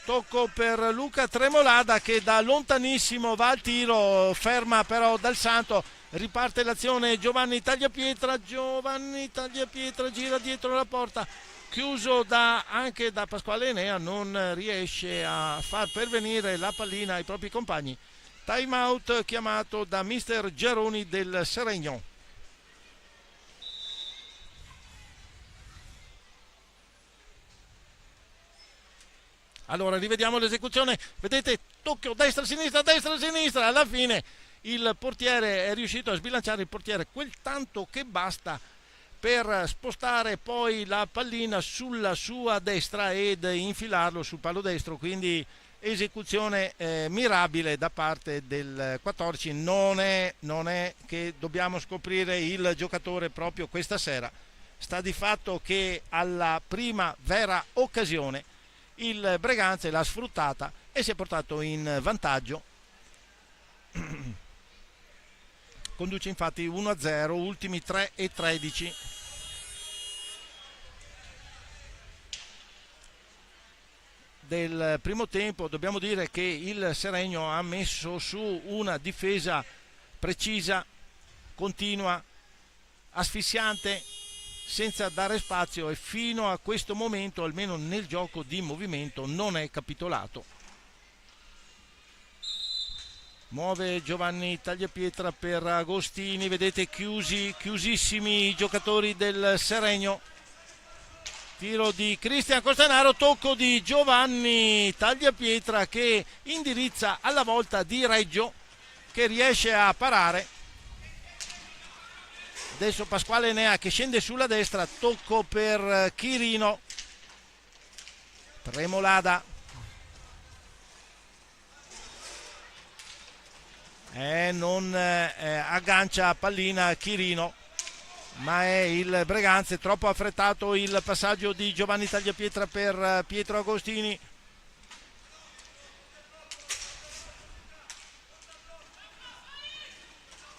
tocco per Luca Tremolada che da lontanissimo va al tiro, ferma però Dal Santo, riparte l'azione Giovanni Tagliapietra, gira dietro la porta, chiuso anche da Pasquale Enea, non riesce a far pervenire la pallina ai propri compagni. Time out chiamato da mister Geroni del Seregno. Allora rivediamo l'esecuzione, vedete, tocco destra-sinistra, alla fine il portiere è riuscito a sbilanciare il portiere quel tanto che basta per spostare poi la pallina sulla sua destra ed infilarlo sul palo destro, quindi esecuzione mirabile da parte del 14. Non è che dobbiamo scoprire il giocatore proprio questa sera, sta di fatto che alla prima vera occasione il Breganze l'ha sfruttata e si è portato in vantaggio. Conduce infatti 1-0, ultimi 3:13. Del primo tempo. Dobbiamo dire che il Seregno ha messo su una difesa precisa, continua, asfissiante, senza dare spazio, e fino a questo momento, almeno nel gioco di movimento, non è capitolato. Muove Giovanni Tagliapietra per Agostini, vedete chiusissimi i giocatori del Seregno. Tiro di Cristian Costenaro, tocco di Giovanni Tagliapietra che indirizza alla volta di Reggio che riesce a parare. Adesso Pasquale Enea che scende sulla destra, tocco per Chirino. Tremolada. Non aggancia pallina Chirino, ma è il Breganze, troppo affrettato il passaggio di Giovanni Tagliapietra per Pietro Agostini.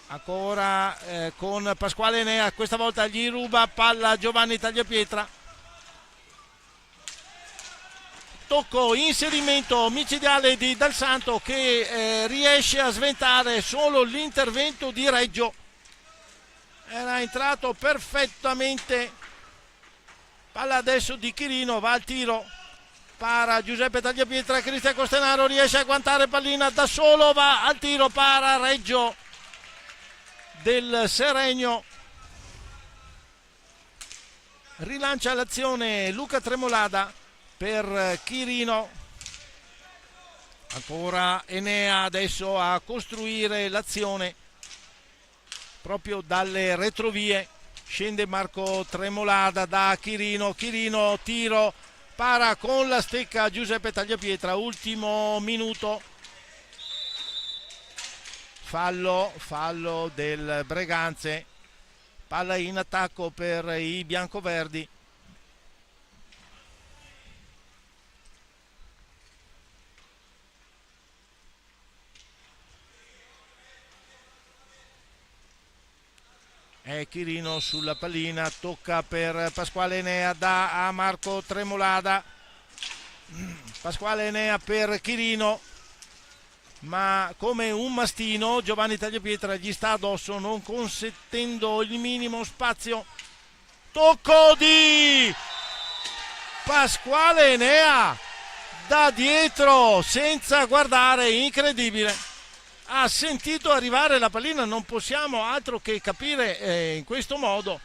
ancora con Pasquale Enea, questa volta gli ruba palla Giovanni Tagliapietra, tocco, inserimento micidiale di Dal Santo che riesce a sventare solo l'intervento di Reggio. Era entrato perfettamente, palla adesso di Chirino, va al tiro, para Giuseppe Tagliapietra, Cristian Costenaro riesce a agguantare pallina da solo, va al tiro, para Reggio del Seregno, rilancia l'azione Luca Tremolada per Chirino, ancora Enea adesso a costruire l'azione proprio dalle retrovie, scende Marco Tremolada da Chirino, Chirino tiro, para con la stecca Giuseppe Tagliapietra, ultimo minuto, fallo del Breganze, palla in attacco per i biancoverdi. Chirino sulla pallina, tocca per Pasquale Enea, dà a Marco Tremolada, Pasquale Enea per Chirino, ma come un mastino Giovanni Tagliapietra gli sta addosso, non consentendo il minimo spazio. Tocco di Pasquale Enea da dietro senza guardare, incredibile. Ha sentito arrivare la pallina, non possiamo altro che capire in questo modo.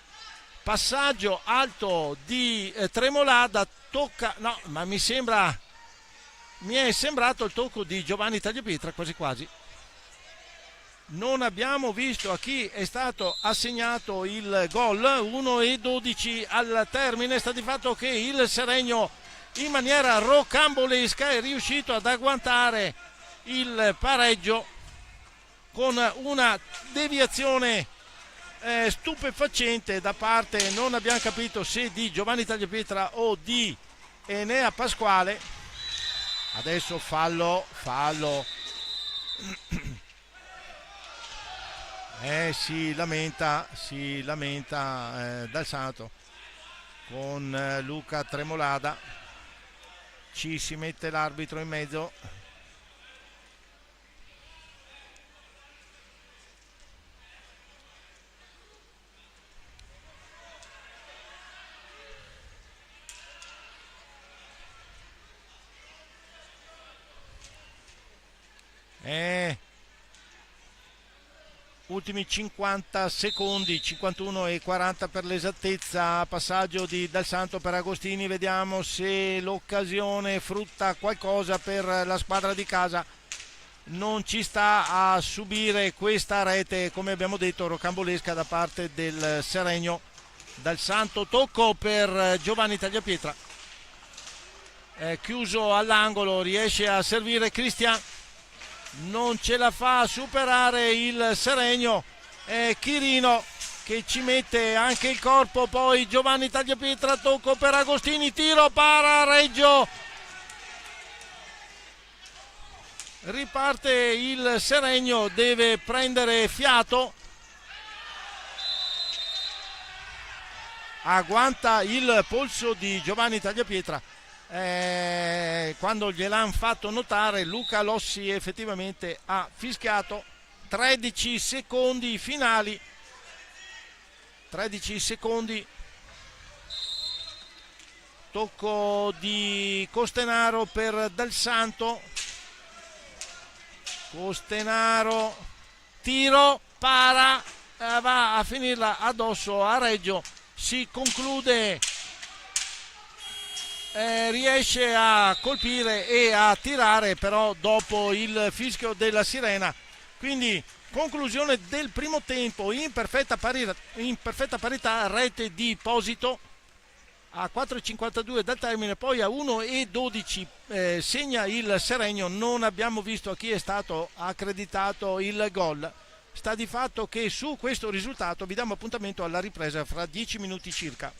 Passaggio alto di Tremolada, tocca, no, ma mi è sembrato il tocco di Giovanni Tagliapietra, quasi quasi. Non abbiamo visto a chi è stato assegnato il gol, 1:12 al termine. Sta di fatto che il Seregno in maniera rocambolesca è riuscito ad agguantare il pareggio con una deviazione stupefacente da parte, non abbiamo capito se di Giovanni Tagliapietra o di Enea Pasquale. Adesso fallo si lamenta Dal Santo con Luca Tremolada, ci si mette l'arbitro in mezzo. Ultimi 50 secondi, 51:40 per l'esattezza, passaggio di Dal Santo per Agostini, vediamo se l'occasione frutta qualcosa per la squadra di casa. Non ci sta a subire questa rete, come abbiamo detto, rocambolesca da parte del Seregno. Dal Santo, tocco per Giovanni Tagliapietra, chiuso all'angolo, riesce a servire Cristian, non ce la fa a superare il Seregno, Chirino che ci mette anche il corpo, poi Giovanni Tagliapietra, tocco per Agostini, tiro, para Reggio, riparte il Seregno, deve prendere fiato, agguanta il polso di Giovanni Tagliapietra. Quando gliel'hanno fatto notare, Luca Lossi effettivamente ha fischiato. 13 secondi finali, 13 secondi, tocco di Costenaro per Dal Santo, Costenaro, tiro, para, va a finirla addosso a Reggio, si conclude, riesce a colpire e a tirare però dopo il fischio della sirena. Quindi conclusione del primo tempo in perfetta parità, rete di Posito a 4:52 dal termine, poi a 1:12 segna il Seregno. Non abbiamo visto a chi è stato accreditato il gol. Sta di fatto che su questo risultato vi diamo appuntamento alla ripresa fra 10 minuti circa.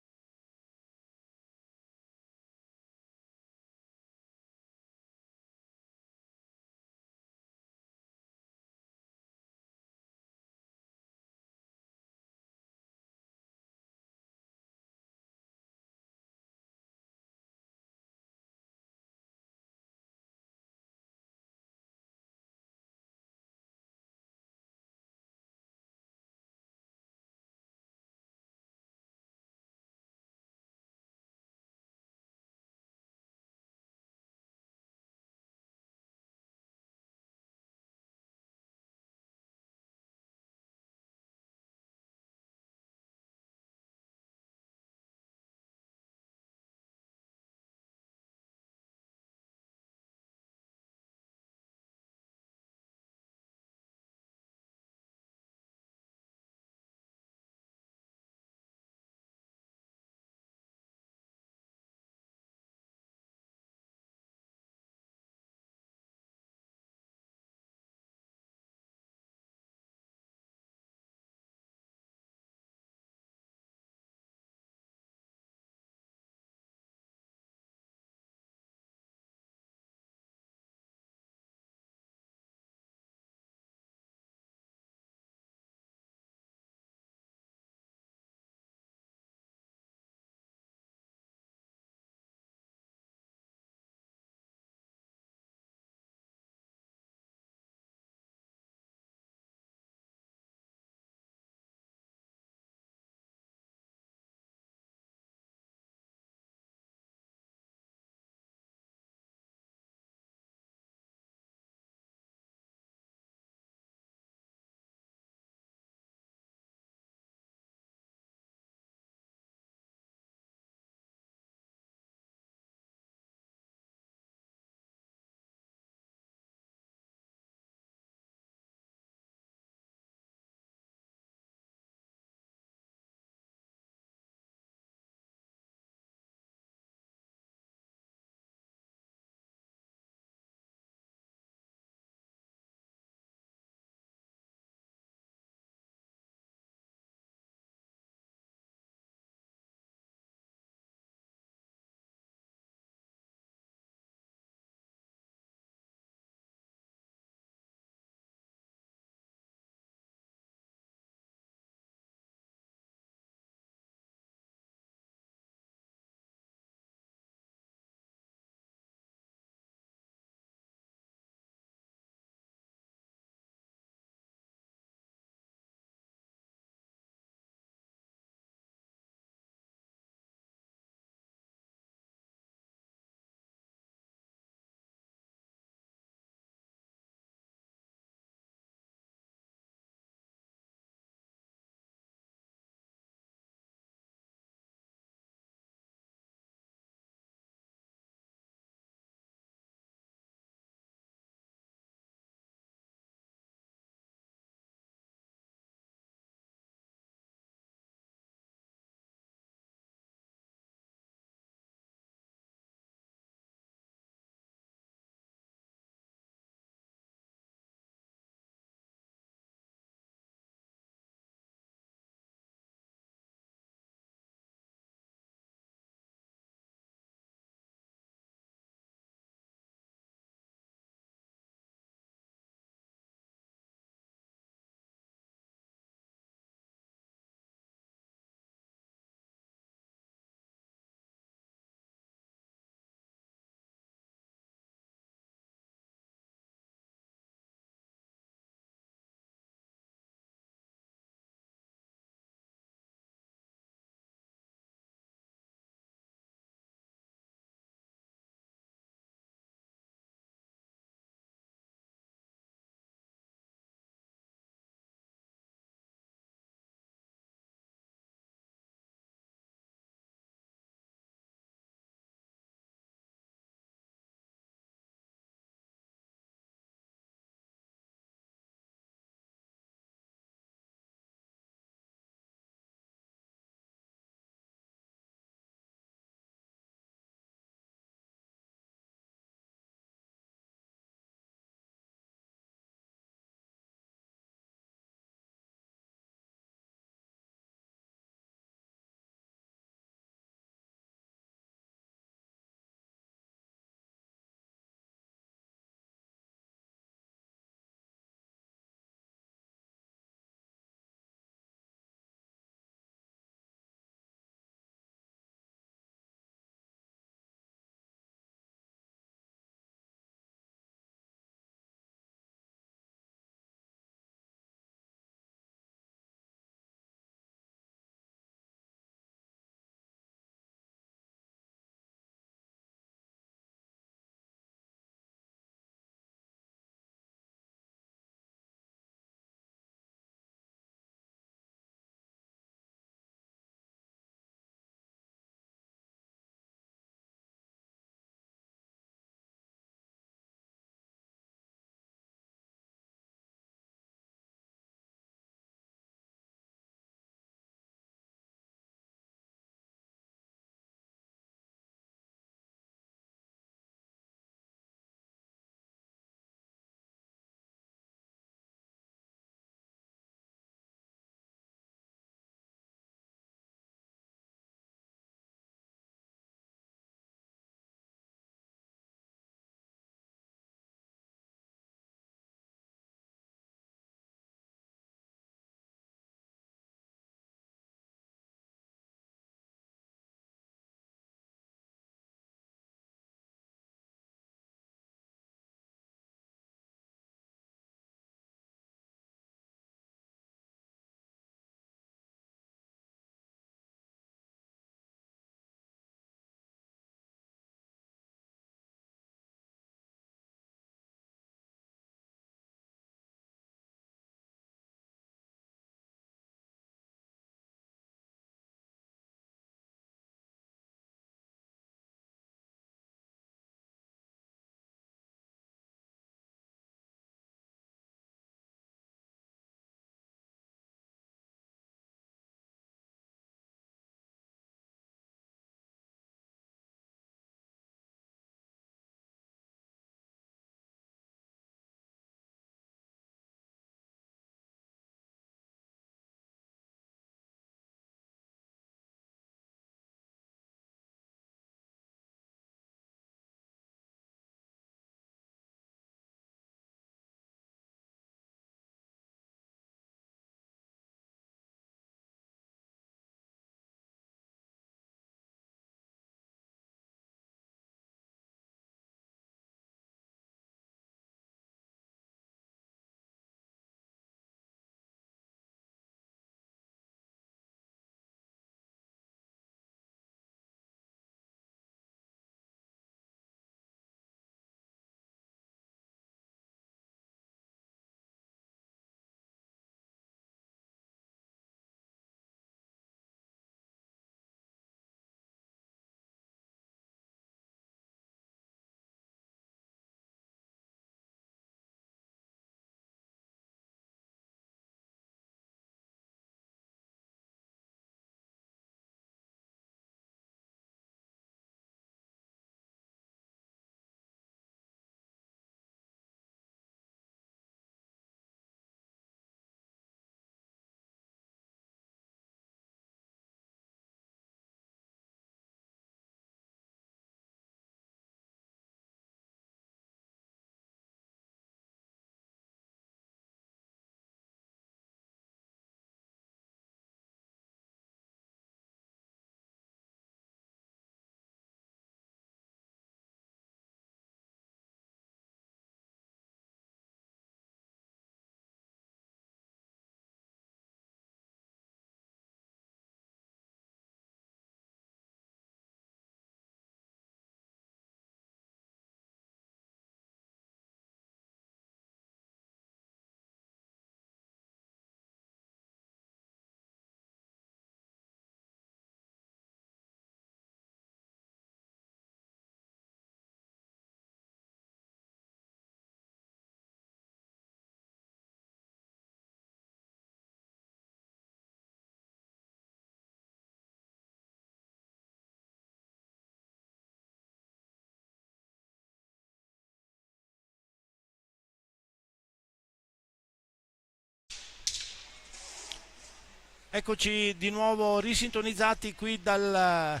Eccoci di nuovo risintonizzati qui dal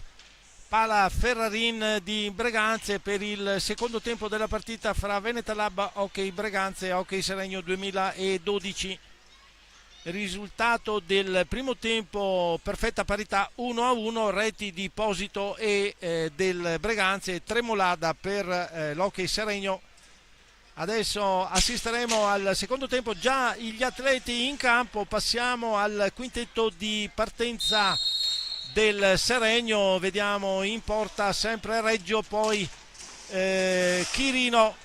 Pala Ferrarin di Breganze per il secondo tempo della partita fra Veneta Lab Hockey Breganze e Hockey Seregno 2012. Risultato del primo tempo: perfetta parità 1-1, reti di Posito e del Breganze, tremolada per l'Hockey Seregno. Adesso assisteremo al secondo tempo, già gli atleti in campo. Passiamo al quintetto di partenza del Seregno. Vediamo in porta sempre Reggio, poi Chirino,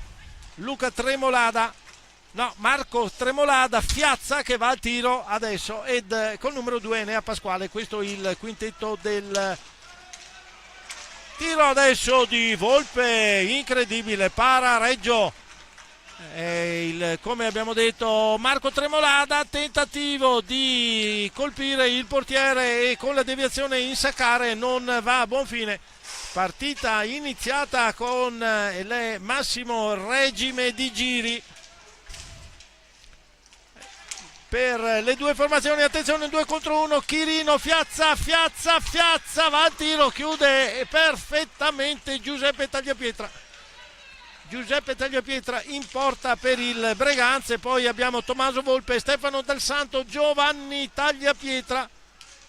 Luca Tremolada, no, Marco Tremolada, Fiazza che va al tiro adesso, ed col numero 2 Enea Pasquale. Questo è il quintetto del tiro adesso di Volpe, incredibile, para Reggio. Come abbiamo detto, Marco Tremolada, tentativo di colpire il portiere e con la deviazione insaccare non va a buon fine. Partita iniziata con il massimo regime di giri per le due formazioni. Attenzione, 2 contro 1, Chirino, Fiazza va al tiro, chiude perfettamente Giuseppe Tagliapietra in porta per il Breganze. Poi abbiamo Tommaso Volpe, Stefano Del Santo, Giovanni Tagliapietra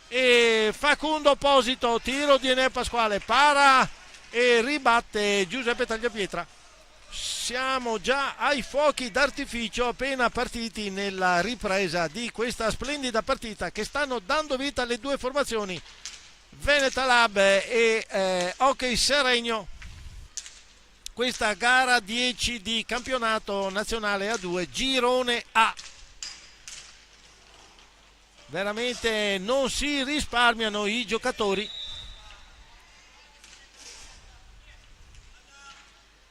e Facundo Posito. Tiro di Enea Pasquale, para e ribatte Giuseppe Tagliapietra. Siamo già ai fuochi d'artificio appena partiti nella ripresa di questa splendida partita che stanno dando vita alle due formazioni Veneta Lab e Hockey Seregno. Questa gara 10 di campionato nazionale A2 girone A. Veramente non si risparmiano i giocatori.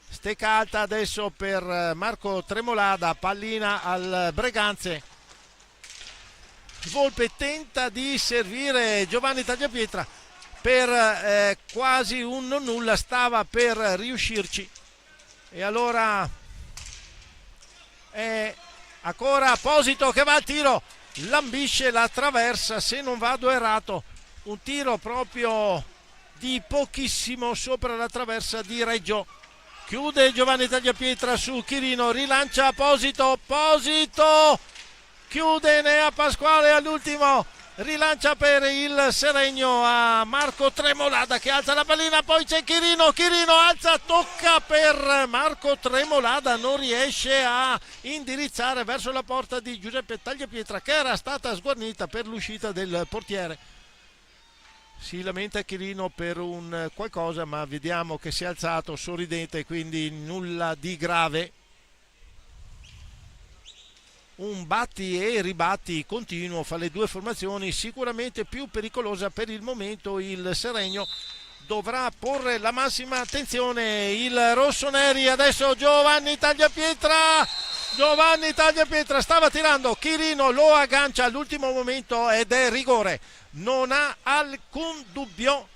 Stecca alta adesso per Marco Tremolada, pallina al Breganze. Volpe tenta di servire Giovanni Tagliapietra per quasi un non nulla, stava per riuscirci. E allora è ancora Posito che va al tiro, lambisce la traversa, se non vado errato, un tiro proprio di pochissimo sopra la traversa di Reggio. Chiude Giovanni Tagliapietra su Chirino, rilancia Posito, chiude Enea Pasquale all'ultimo, rilancia per il Seregno a Marco Tremolada che alza la pallina, poi c'è Chirino alza, tocca per Marco Tremolada, non riesce a indirizzare verso la porta di Giuseppe Tagliapietra che era stata sguarnita per l'uscita del portiere. Si lamenta Chirino per un qualcosa, ma vediamo che si è alzato sorridente, quindi nulla di grave. Un batti e ribatti continuo fra le due formazioni, sicuramente più pericolosa per il momento il Seregno. Dovrà porre la massima attenzione il rossoneri. Adesso Giovanni Tagliapietra stava tirando, Chirino lo aggancia all'ultimo momento ed è rigore. Non ha alcun dubbio,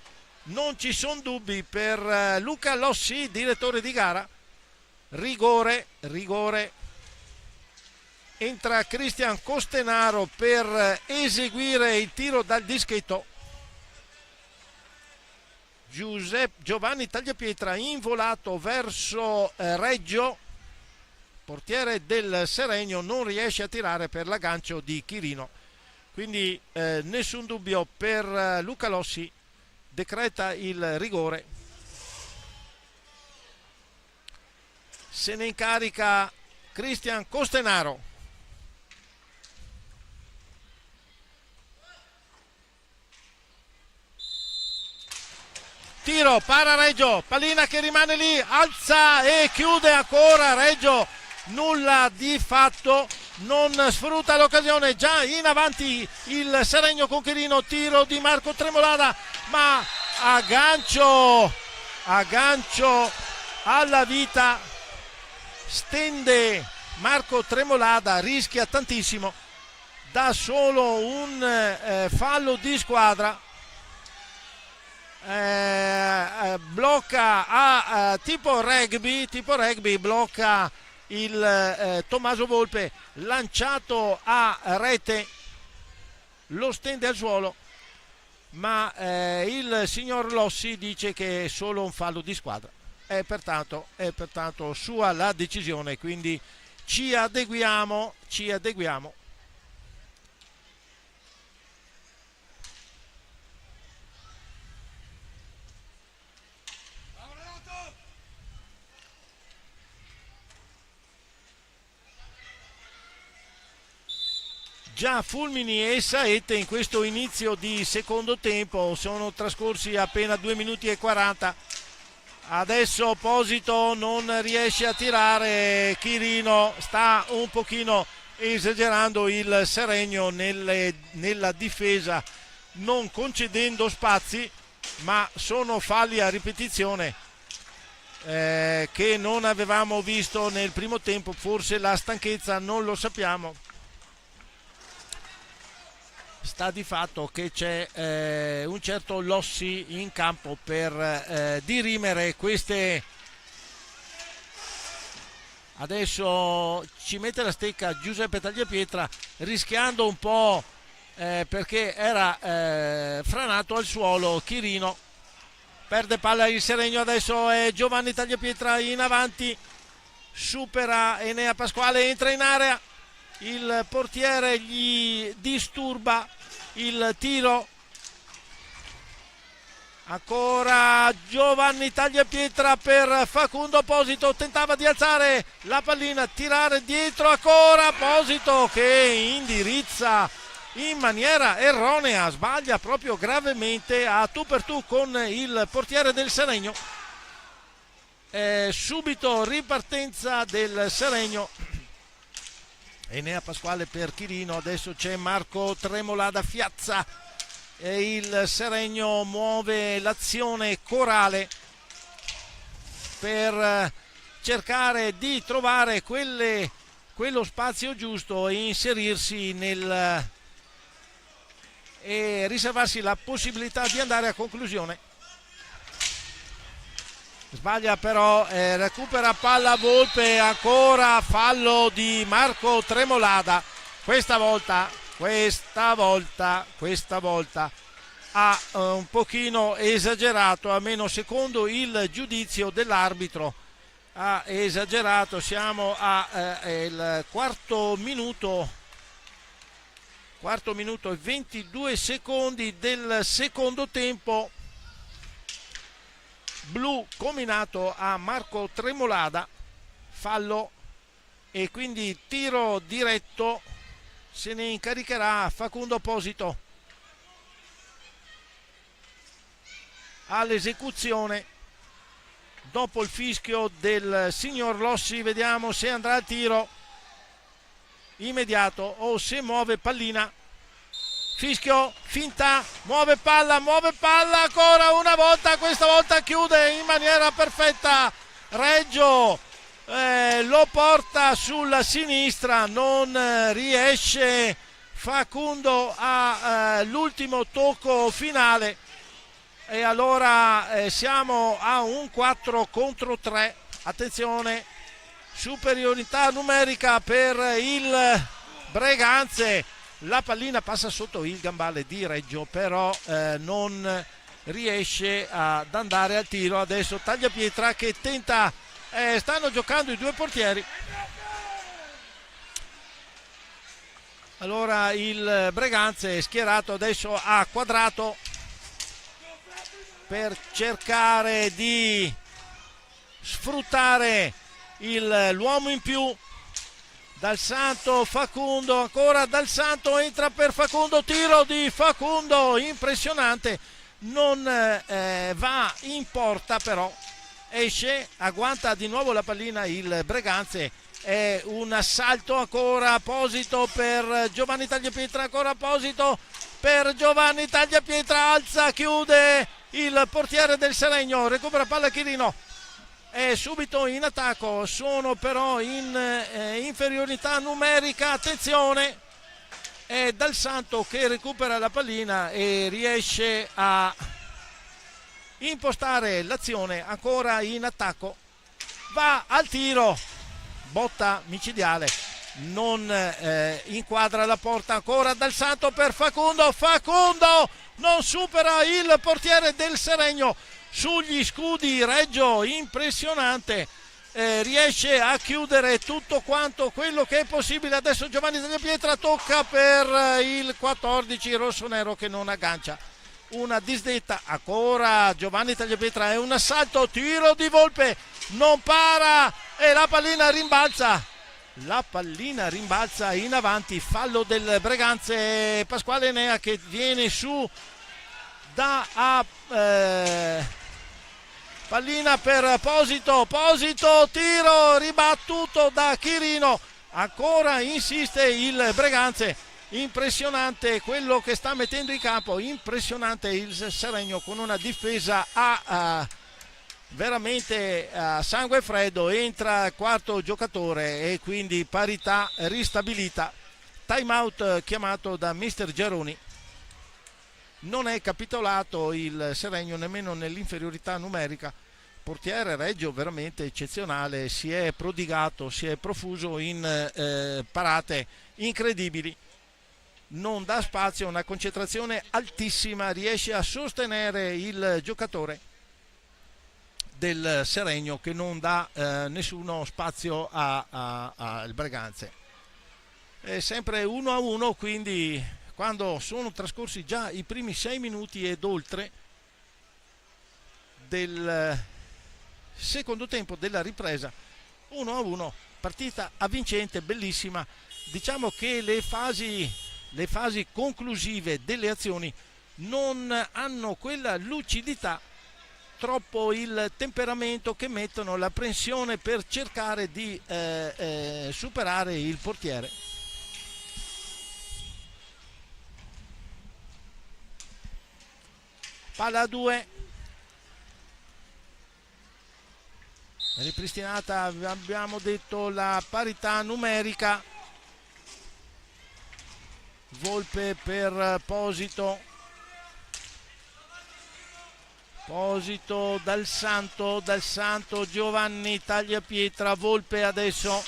non ci sono dubbi per Luca Lossi, direttore di gara. Rigore. Entra Cristian Costenaro per eseguire il tiro dal dischetto. Giovanni Tagliapietra involato verso Reggio, portiere del Seregno, non riesce a tirare per l'aggancio di Chirino. Quindi nessun dubbio per Luca Lossi, decreta il rigore. Se ne incarica Cristian Costenaro. Tiro, para Reggio, pallina che rimane lì, alza e chiude ancora Reggio, nulla di fatto, non sfrutta l'occasione, già in avanti il Seregno con Chirino, tiro di Marco Tremolada, ma aggancio alla vita, stende Marco Tremolada, rischia tantissimo, dà solo un fallo di squadra. Blocca a tipo rugby, blocca il Tommaso Volpe, lanciato a rete lo stende al suolo, ma il signor Lossi dice che è solo un fallo di squadra, è pertanto sua la decisione, quindi ci adeguiamo. Già fulmini e saette in questo inizio di secondo tempo, sono trascorsi appena 2 minuti e 40. Adesso Posito non riesce a tirare, Chirino sta un pochino esagerando il Seregno nella difesa, non concedendo spazi, ma sono falli a ripetizione che non avevamo visto nel primo tempo, forse la stanchezza, non lo sappiamo. Sta di fatto che c'è un certo Lossi in campo per dirimere queste. Adesso ci mette la stecca Giuseppe Tagliapietra, rischiando un po' perché era franato al suolo Chirino. Perde palla il Seregno, adesso è Giovanni Tagliapietra in avanti, supera Enea Pasquale, entra in area. Il portiere gli disturba il tiro, ancora Giovanni Tagliapietra per Facundo Posito, tentava di alzare la pallina, tirare dietro, ancora Posito che indirizza in maniera erronea, sbaglia proprio gravemente a tu per tu con il portiere del Seregno. Subito ripartenza del Seregno. Enea Pasquale per Chirino, adesso c'è Marco Tremolada Fiazza e il Seregno muove l'azione corale per cercare di trovare quello spazio giusto e inserirsi e riservarsi la possibilità di andare a conclusione. Sbaglia però, recupera palla Volpe, ancora fallo di Marco Tremolada. Questa volta ha un pochino esagerato, almeno secondo il giudizio dell'arbitro ha esagerato. Siamo al quarto minuto e 22 secondi del secondo tempo. Blu combinato a Marco Tremolada, fallo e quindi tiro diretto, se ne incaricherà Facundo Posito. All'esecuzione dopo il fischio del signor Lossi, vediamo se andrà al tiro immediato o se muove pallina. Fischio, finta, muove palla ancora una volta, questa volta chiude in maniera perfetta Reggio, lo porta sulla sinistra, non riesce Facundo all'ultimo tocco finale e allora siamo a un 4 contro 3. Attenzione, superiorità numerica per il Breganze. La pallina passa sotto il gambale di Reggio, però non riesce ad andare al tiro. Adesso Tagliapietra che tenta, stanno giocando i due portieri. Allora il Breganze è schierato adesso a quadrato per cercare di sfruttare l'uomo in più. Dal Santo, Facundo, ancora Dal Santo, entra per Facundo, tiro di Facundo, impressionante, non va in porta però, esce, agguanta di nuovo la pallina il Breganze, è un assalto ancora, Posito per Giovanni Tagliapietra, ancora Posito per Giovanni Tagliapietra, alza, chiude il portiere del Seregno, recupera palla Chirino. È subito in attacco, sono però in inferiorità numerica, attenzione, è Dal Santo che recupera la pallina e riesce a impostare l'azione, ancora in attacco, va al tiro, botta micidiale non inquadra la porta, ancora Dal Santo per Facundo non supera il portiere del Seregno sugli scudi. Reggio impressionante, riesce a chiudere tutto quanto quello che è possibile. Adesso Giovanni Tagliapietra tocca per il 14 rossonero che non aggancia, una disdetta, ancora Giovanni Tagliapietra, è un assalto, tiro di Volpe, non para e la pallina rimbalza in avanti, fallo del Breganze. Pasquale Enea che viene su da pallina per Posito, tiro ribattuto da Chirino, ancora insiste il Breganze. Impressionante quello che sta mettendo in campo, impressionante il Seregno con una difesa veramente a sangue freddo. Entra il quarto giocatore e quindi parità ristabilita. Time out chiamato da mister Geroni. Non è capitolato il Seregno nemmeno nell'inferiorità numerica. Portiere Reggio veramente eccezionale, si è prodigato, si è profuso in parate incredibili, non dà spazio, una concentrazione altissima, riesce a sostenere il giocatore del Seregno che non dà nessuno spazio al Breganze. È sempre 1-1, quindi quando sono trascorsi già i primi 6 minuti ed oltre del secondo tempo della ripresa, 1-1, partita avvincente, bellissima. Diciamo che le fasi conclusive delle azioni non hanno quella lucidità, troppo il temperamento che mettono, la pressione per cercare di superare il portiere. Palla a 2, ripristinata, abbiamo detto, la parità numerica. Volpe per Posito, Dal Santo, Giovanni Tagliapietra, Volpe. Adesso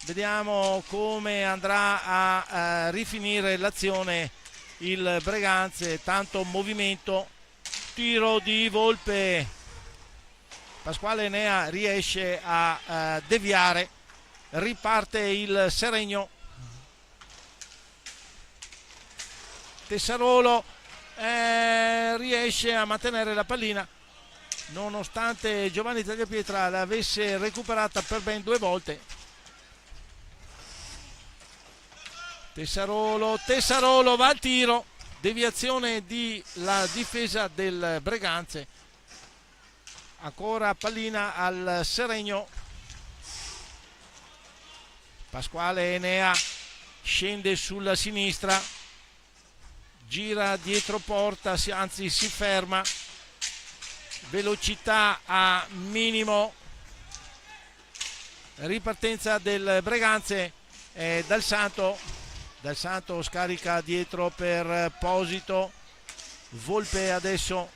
vediamo come andrà a rifinire l'azione il Breganze, tanto movimento, tiro di Volpe, Pasquale Enea riesce a deviare, riparte il Seregno. Tessarolo riesce a mantenere la pallina nonostante Giovanni Tagliapietra l'avesse recuperata per ben 2 volte. Tessarolo va al tiro, deviazione la difesa del Breganze, ancora pallina al Seregno. Pasquale Enea scende sulla sinistra, gira dietro porta, anzi si ferma, velocità a minimo, ripartenza del Breganze. Dal Santo scarica dietro per Posito, Volpe adesso,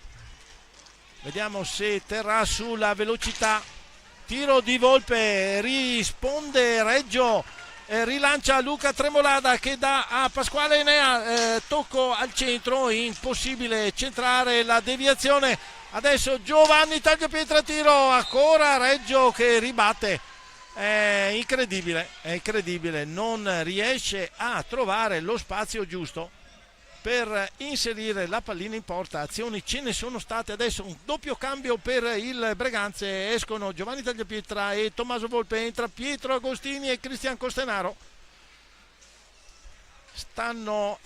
vediamo se terrà sulla velocità, tiro di Volpe, risponde Reggio, rilancia Luca Tremolada che dà a Pasquale Enea, tocco al centro, impossibile centrare la deviazione. Adesso Giovanni Tagliapietra, tiro, ancora Reggio che ribatte. È incredibile, non riesce a trovare lo spazio giusto per inserire la pallina in porta. Azioni ce ne sono state, adesso un doppio cambio per il Breganze, escono Giovanni Tagliapietra e Tommaso Volpe, entra Pietro Agostini e Cristian Costenaro. Stanno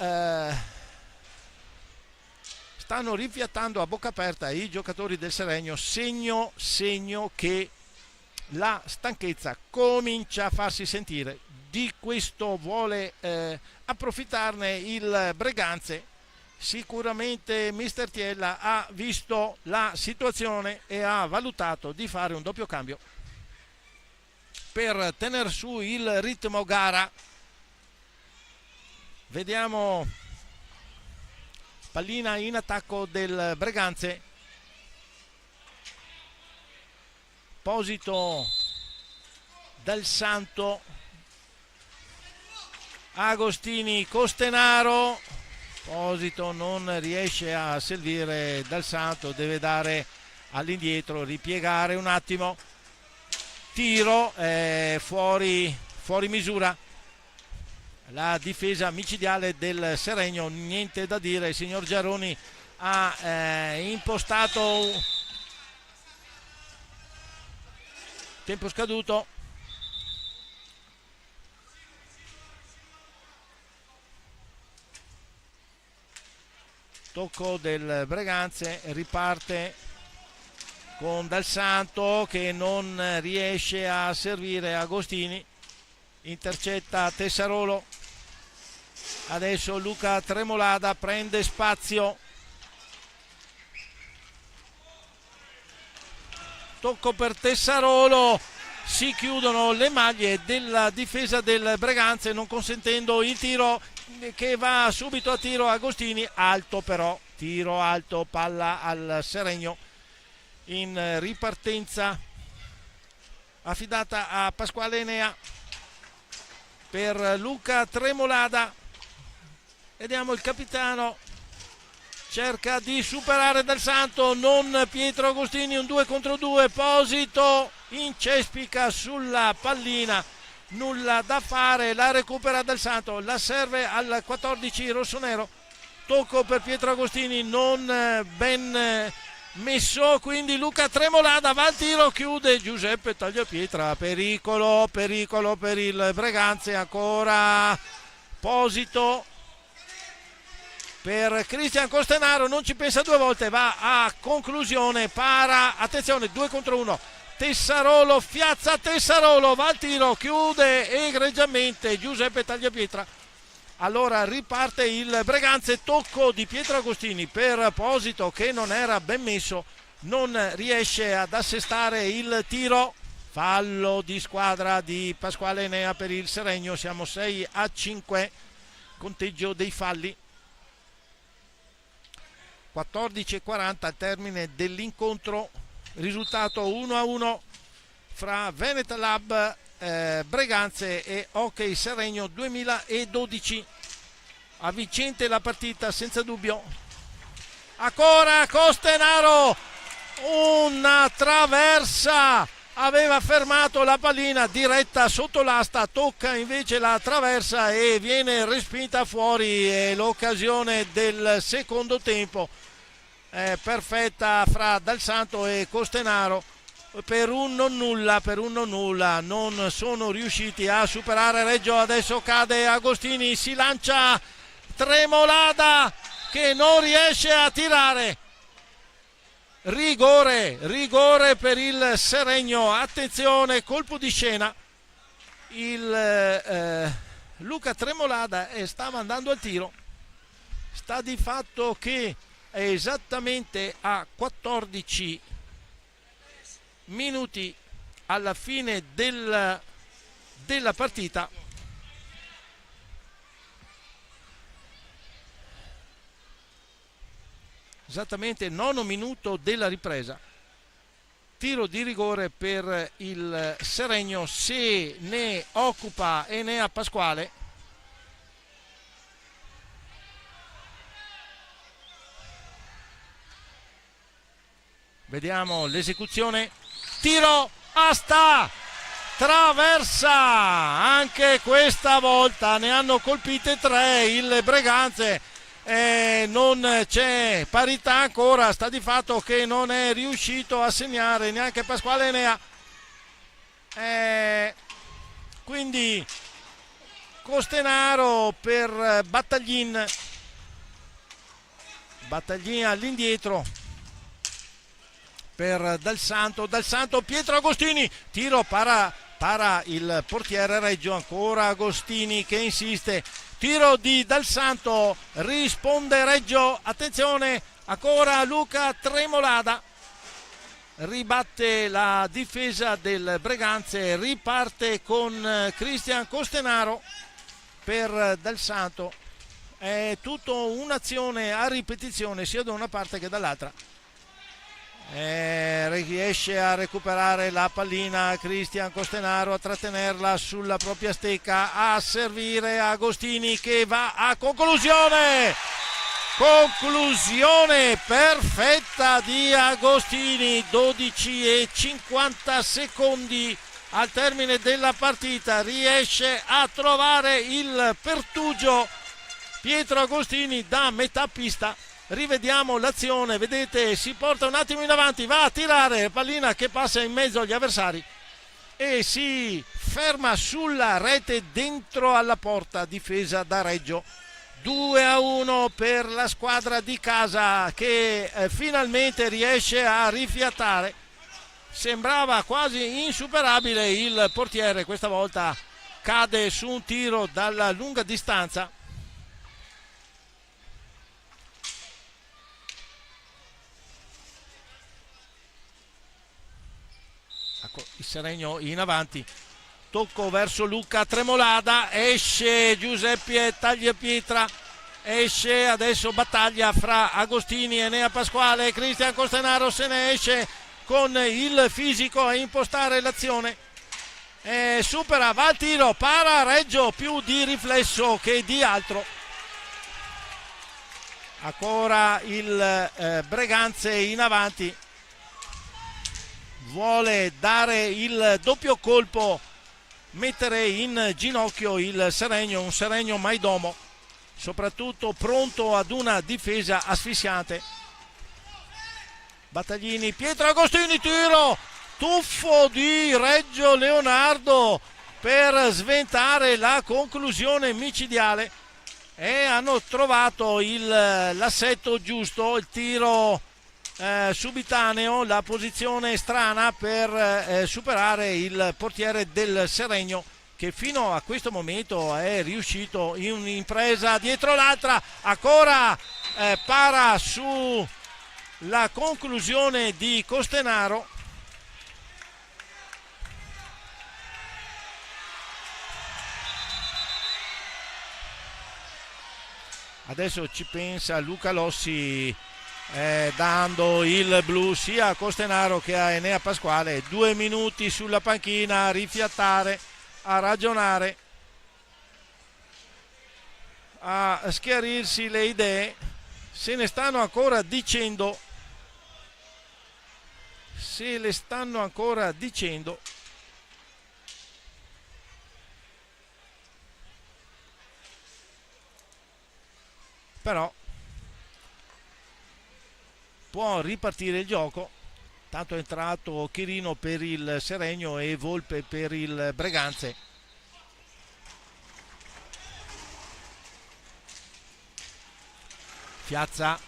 rifiatando a bocca aperta i giocatori del Seregno, segno che la stanchezza comincia a farsi sentire. Di questo vuole approfittarne il Breganze. Sicuramente mister Tiella ha visto la situazione e ha valutato di fare un doppio cambio per tenere su il ritmo gara. Vediamo pallina in attacco del Breganze, Posito, Dal Santo, Agostini, Costenaro, Posito non riesce a servire Dal Santo, deve dare all'indietro, ripiegare un attimo, tiro fuori misura, la difesa micidiale del Seregno, niente da dire, il signor Giaroni ha impostato tempo scaduto. Tocco del Breganze, riparte con Dal Santo che non riesce a servire Agostini, intercetta Tessarolo, adesso Luca Tremolada prende spazio, tocco per Tessarolo, si chiudono le maglie della difesa del Breganze non consentendo il tiro, che va subito a tiro Agostini, alto però, tiro alto, palla al Seregno in ripartenza affidata a Pasquale Enea per Luca Tremolada. Vediamo il capitano, cerca di superare Dal Santo, non Pietro Agostini, un 2 contro 2, Posito incespica sulla pallina, nulla da fare, la recupera Dal Santo, la serve al 14 rossonero, tocco per Pietro Agostini, non ben messo, quindi Luca Tremolada va al tiro, chiude Giuseppe Tagliapietra, pericolo per il Breganze, ancora Posito per Cristian Costenaro, non ci pensa due volte, va a conclusione, para, attenzione, 2 contro 1, Tessarolo, Fiazza Tessarolo, va al tiro, chiude egregiamente Giuseppe Tagliapietra. Allora riparte il Breganze, tocco di Pietro Agostini per Posito che non era ben messo, non riesce ad assestare il tiro, fallo di squadra di Pasquale Enea per il Seregno, siamo 6-5, conteggio dei falli. 14:40 al termine dell'incontro, risultato 1-1 fra Venet Lab Breganze e Hockey Seregno 2012. A vincente la partita senza dubbio. Ancora Costenaro, una traversa, aveva fermato la pallina diretta sotto l'asta, tocca invece la traversa e viene respinta fuori, e l'occasione del secondo tempo perfetta fra Dal Santo e Costenaro per un non nulla, non sono riusciti a superare Reggio. Adesso cade Agostini, si lancia Tremolada che non riesce a tirare, rigore per il Seregno, attenzione, colpo di scena, il Luca Tremolada stava andando al tiro, sta di fatto che è esattamente a 14 minuti alla fine della partita, esattamente il 9° minuto della ripresa, tiro di rigore per il Seregno, se ne occupa Enea Pasquale. Vediamo l'esecuzione, tiro, asta, traversa, anche questa volta ne hanno colpite 3 il Breganze, non c'è parità ancora, sta di fatto che non è riuscito a segnare neanche Pasquale Enea, quindi Costenaro per Battaglin all'indietro per Dal Santo, Pietro Agostini, tiro, para il portiere Reggio, ancora Agostini che insiste, tiro di Dal Santo, risponde Reggio, attenzione, ancora Luca Tremolada, ribatte la difesa del Breganze, riparte con Cristian Costenaro per Dal Santo, è tutto un'azione a ripetizione sia da una parte che dall'altra. riesce a recuperare la pallina Cristian Costenaro, a trattenerla sulla propria stecca, a servire Agostini che va a conclusione perfetta di Agostini. 12,50 al termine della partita, riesce a trovare il pertugio Pietro Agostini da metà pista. Rivediamo l'azione, vedete, si porta un attimo in avanti, va a tirare, pallina che passa in mezzo agli avversari e si ferma sulla rete dentro alla porta, difesa da Reggio. 2-1 per la squadra di casa che finalmente riesce a rifiatare. Sembrava quasi insuperabile il portiere, questa volta cade su un tiro dalla lunga distanza. Il Seregno in avanti, tocco verso Luca Tremolada, esce Giuseppe Tagliapietra, esce adesso battaglia fra Agostini, Enea Pasquale, Cristian Costenaro se ne esce con il fisico a impostare l'azione, supera, va al tiro, para Reggio più di riflesso che di altro. Ancora il Breganze in avanti, vuole dare il doppio colpo, mettere in ginocchio il Seregno, un Seregno Maidomo soprattutto pronto ad una difesa asfissiante. Battaglini, Pietro Agostini, tiro, tuffo di Reggio Leonardo per sventare la conclusione micidiale e hanno trovato l'assetto giusto, il tiro subitaneo, la posizione strana per superare il portiere del Seregno che fino a questo momento è riuscito in un'impresa dietro l'altra. Ancora para su la conclusione di Costenaro. Adesso ci pensa Luca Lossi, dando il blu sia a Costenaro che a Enea Pasquale. 2 minuti sulla panchina a rifiatare, a ragionare, a schiarirsi le idee. Se ne stanno ancora dicendo, se le stanno ancora dicendo. Però può ripartire il gioco. Tanto è entrato Chirino per il Seregno e Volpe per il Breganze. Fiazza,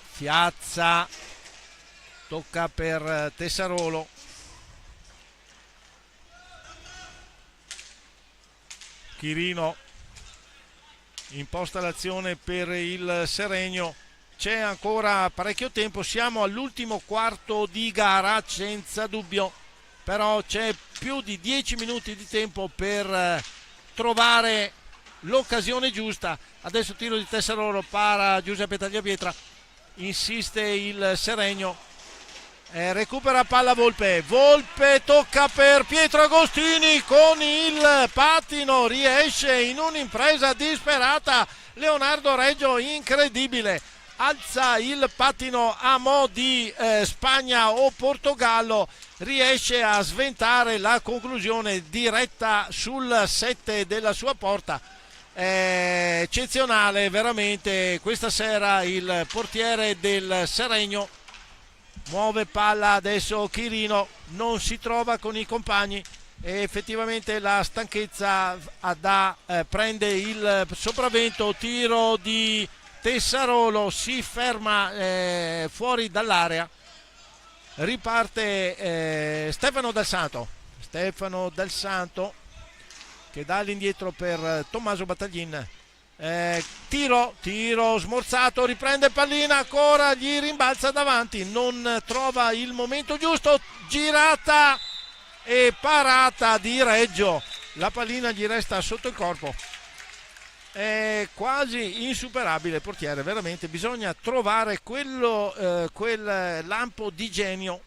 tocca per Tessarolo. Chirino imposta l'azione per il Seregno. C'è ancora parecchio tempo, siamo all'ultimo quarto di gara senza dubbio, però c'è più di 10 minuti di tempo per trovare l'occasione giusta. Adesso tiro di Tessarolo, para Giuseppe Tagliapietra, insiste il Seregno, recupera palla Volpe, tocca per Pietro Agostini con il pattino, riesce in un'impresa disperata Leonardo Reggio, incredibile. Alza il pattino a mo' di Spagna o Portogallo, riesce a sventare la conclusione diretta sul 7 della sua porta. Eccezionale veramente questa sera il portiere del Seregno. Muove palla adesso Chirino, non si trova con i compagni e effettivamente la stanchezza prende il sopravvento. Tiro di Tessarolo, si ferma fuori dall'area, riparte Stefano Dal Santo che dà all'indietro per Tommaso Battaglin. Tiro smorzato, riprende pallina, ancora gli rimbalza davanti, non trova il momento giusto, girata e parata di Reggio, la pallina gli resta sotto il corpo. È quasi insuperabile il portiere, veramente bisogna trovare quel lampo di genio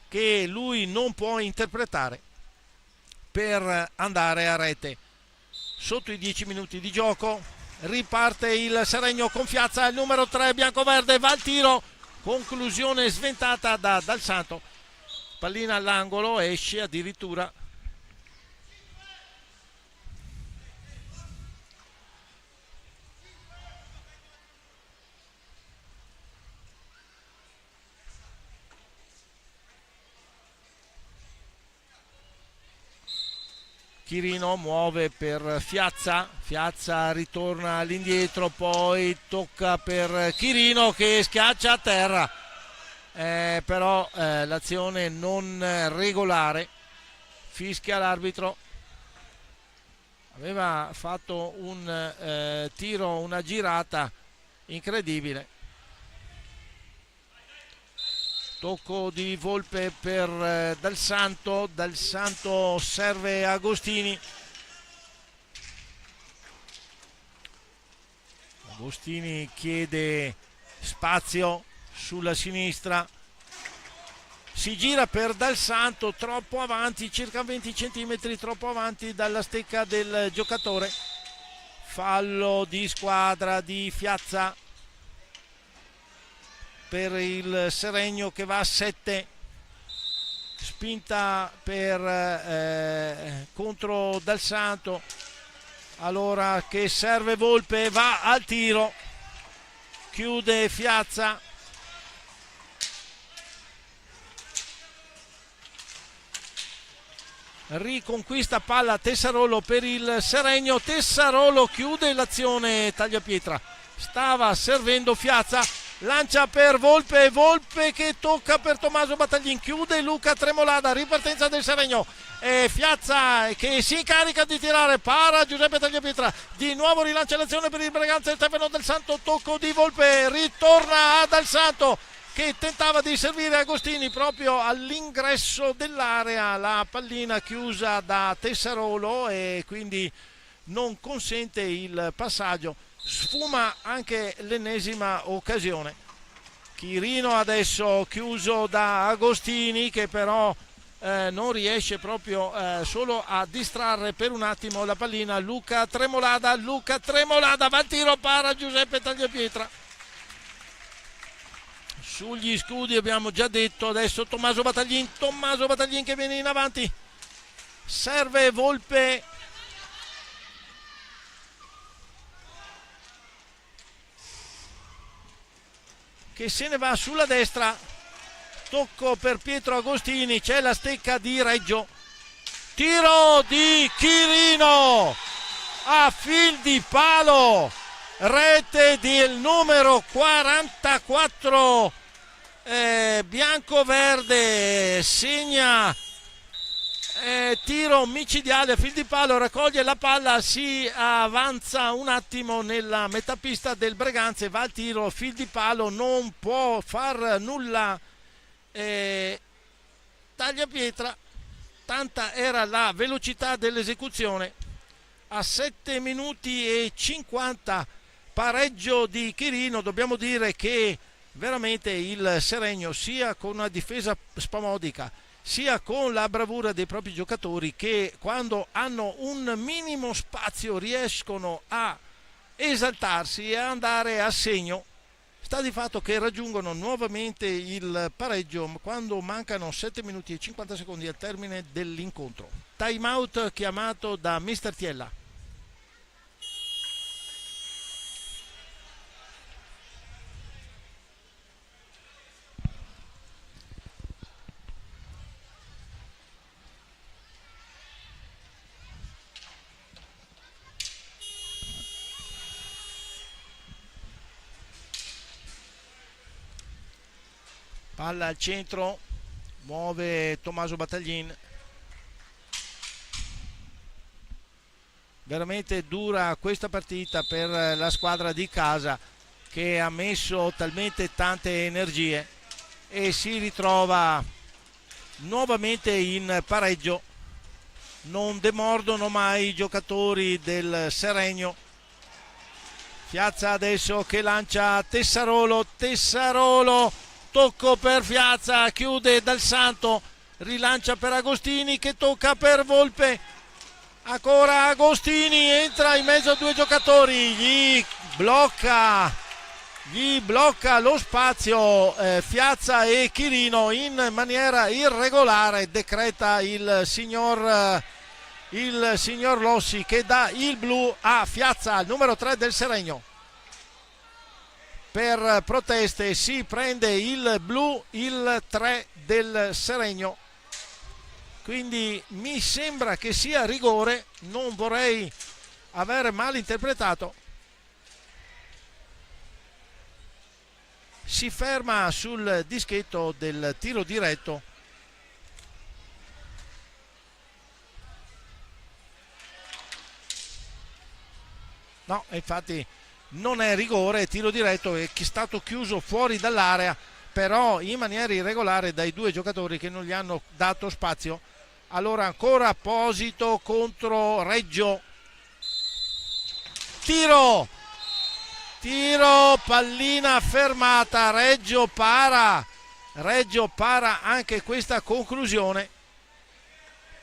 che lui non può interpretare per andare a rete. Sotto i 10 minuti di gioco riparte il Seregno con Fiazza, il numero 3 biancoverde va al tiro, conclusione sventata da Dal Santo, pallina all'angolo, esce addirittura. Chirino muove per Fiazza, Fiazza ritorna all'indietro, poi tocca per Chirino che schiaccia a terra, però l'azione non regolare, fischia l'arbitro. Aveva fatto un tiro, una girata incredibile. Tocco di Volpe per Dal Santo serve Agostini. Agostini chiede spazio sulla sinistra, si gira per Dal Santo, troppo avanti, circa 20 centimetri troppo avanti dalla stecca del giocatore. Fallo di squadra di Fiazza per il Seregno che va a 7, spinta per contro Dal Santo, allora che serve Volpe, va al tiro, chiude Fiazza. Riconquista palla Tessarolo per il Seregno, Tessarolo chiude l'azione tagliapietra, stava servendo Fiazza, lancia per Volpe, Volpe che tocca per Tommaso Battaglin, chiude Luca Tremolada, ripartenza del Seregno, Fiazza che si incarica di tirare, para Giuseppe Tagliapietra, di nuovo rilancia l'azione per il Breganze, Stefano Dal Santo, tocco di Volpe, ritorna a Dal Santo che tentava di servire Agostini proprio all'ingresso dell'area, la pallina chiusa da Tessarolo e quindi non consente il passaggio. Sfuma anche l'ennesima occasione. Chirino adesso chiuso da Agostini che però non riesce proprio solo a distrarre per un attimo la pallina. Luca Tremolada va al tiro, para Giuseppe Tagliapietra. Sugli scudi abbiamo già detto, adesso Tommaso Battaglin che viene in avanti, serve Volpe, che se ne va sulla destra, tocco per Pietro Agostini, c'è la stecca di Reggio, tiro di Chirino a fil di palo, rete del numero 44 bianco-verde, segna tiro micidiale a fil di palo, raccoglie la palla, si avanza un attimo nella metà pista del Breganze, va al tiro, fil di palo, non può far nulla Tagliapietra, tanta era la velocità dell'esecuzione. A 7 minuti e 50 pareggio di Chirino, dobbiamo dire che veramente il Seregno, sia con una difesa spamodica sia con la bravura dei propri giocatori, che quando hanno un minimo spazio riescono a esaltarsi e andare a segno. Sta di fatto che raggiungono nuovamente il pareggio quando mancano 7 minuti e 50 secondi al termine dell'incontro. Time out chiamato da Mister Tiella. Palla al centro, muove Tommaso Battaglin. Veramente dura questa partita per la squadra di casa, che ha messo talmente tante energie e si ritrova nuovamente in pareggio. Non demordono mai i giocatori del Seregno. Fiazza adesso che lancia Tessarolo tocco per Fiazza, chiude Dal Santo, rilancia per Agostini che tocca per Volpe, ancora Agostini, entra in mezzo a due giocatori, gli blocca lo spazio Fiazza e Chirino in maniera irregolare, decreta il signor Lossi che dà il blu a Fiazza, il numero 3 del Seregno. Per proteste si prende il blu il 3 del Seregno, quindi mi sembra che sia rigore, non vorrei aver mal interpretato. Si ferma sul dischetto del tiro diretto. No, infatti non è rigore, tiro diretto è stato chiuso fuori dall'area, però in maniera irregolare dai due giocatori che non gli hanno dato spazio. Allora ancora Posito contro Reggio. Tiro, pallina fermata, Reggio para anche questa conclusione.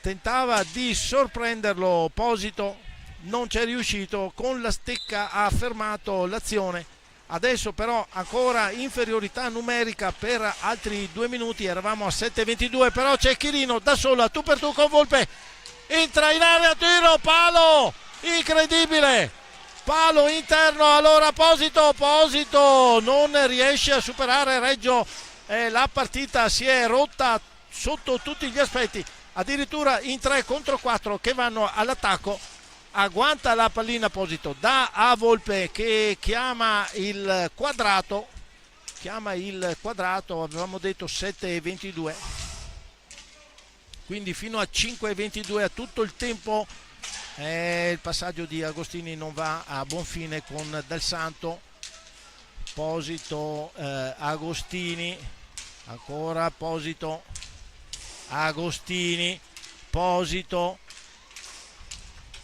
Tentava di sorprenderlo Posito, non c'è riuscito, con la stecca ha fermato l'azione. Adesso però ancora inferiorità numerica per altri 2 minuti, eravamo a 7:22, però c'è Chirino da solo, tu per tu con Volpe, entra in area, tiro, palo, incredibile, palo interno, allora Posito non riesce a superare Reggio, la partita si è rotta sotto tutti gli aspetti, addirittura in 3 contro 4 che vanno all'attacco. Agguanta la pallina Posito, dà a Volpe che chiama il quadrato, avevamo detto 7:22, quindi fino a 5:22 a tutto il tempo. Il passaggio di Agostini non va a buon fine con Dal Santo. Posito, Agostini, ancora Posito, Agostini, Posito,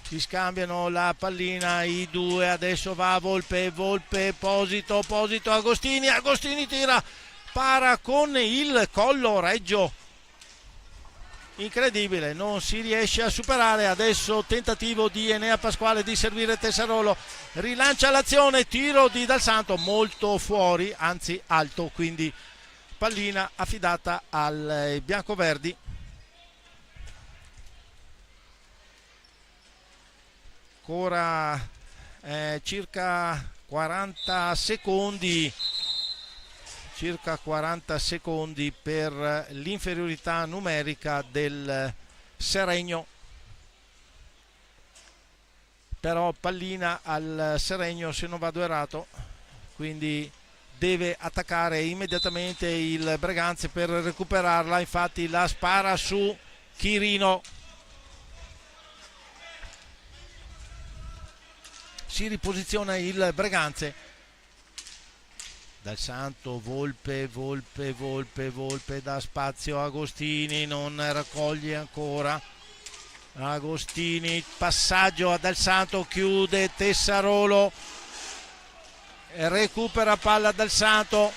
si scambiano la pallina i due, adesso va Volpe, Posito, Agostini tira, para con il collo Reggio, incredibile, non si riesce a superare. Adesso tentativo di Enea Pasquale di servire Tessarolo, rilancia l'azione, tiro di Dal Santo molto fuori, anzi alto, quindi pallina affidata ai biancoverdi. Ancora circa 40 secondi per l'inferiorità numerica del Seregno, però pallina al Seregno se non vado errato, quindi deve attaccare immediatamente il Breganze per recuperarla, infatti la spara su Chirino. Si riposiziona il Breganze, Dal Santo, Volpe, dà spazio a Agostini, non raccoglie ancora Agostini, passaggio a Dal Santo, chiude Tessarolo, recupera palla Dal Santo,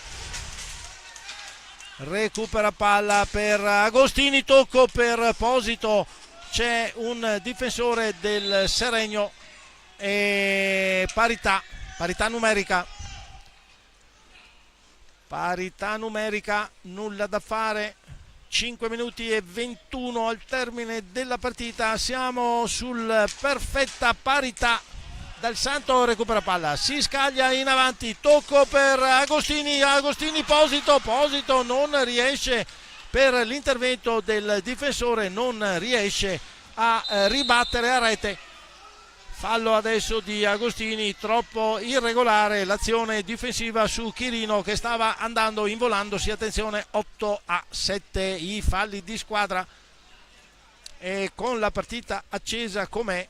recupera palla per Agostini, tocco per Posito, c'è un difensore del Seregno e parità numerica, nulla da fare. 5 minuti e 21 al termine della partita, siamo sul perfetta parità. Dal Santo recupera palla, si scaglia in avanti, tocco per Agostini, Posito non riesce, per l'intervento del difensore non riesce a ribattere a rete. Fallo adesso di Agostini, troppo irregolare l'azione difensiva su Chirino che stava andando involandosi. Attenzione, 8-7 i falli di squadra, e con la partita accesa com'è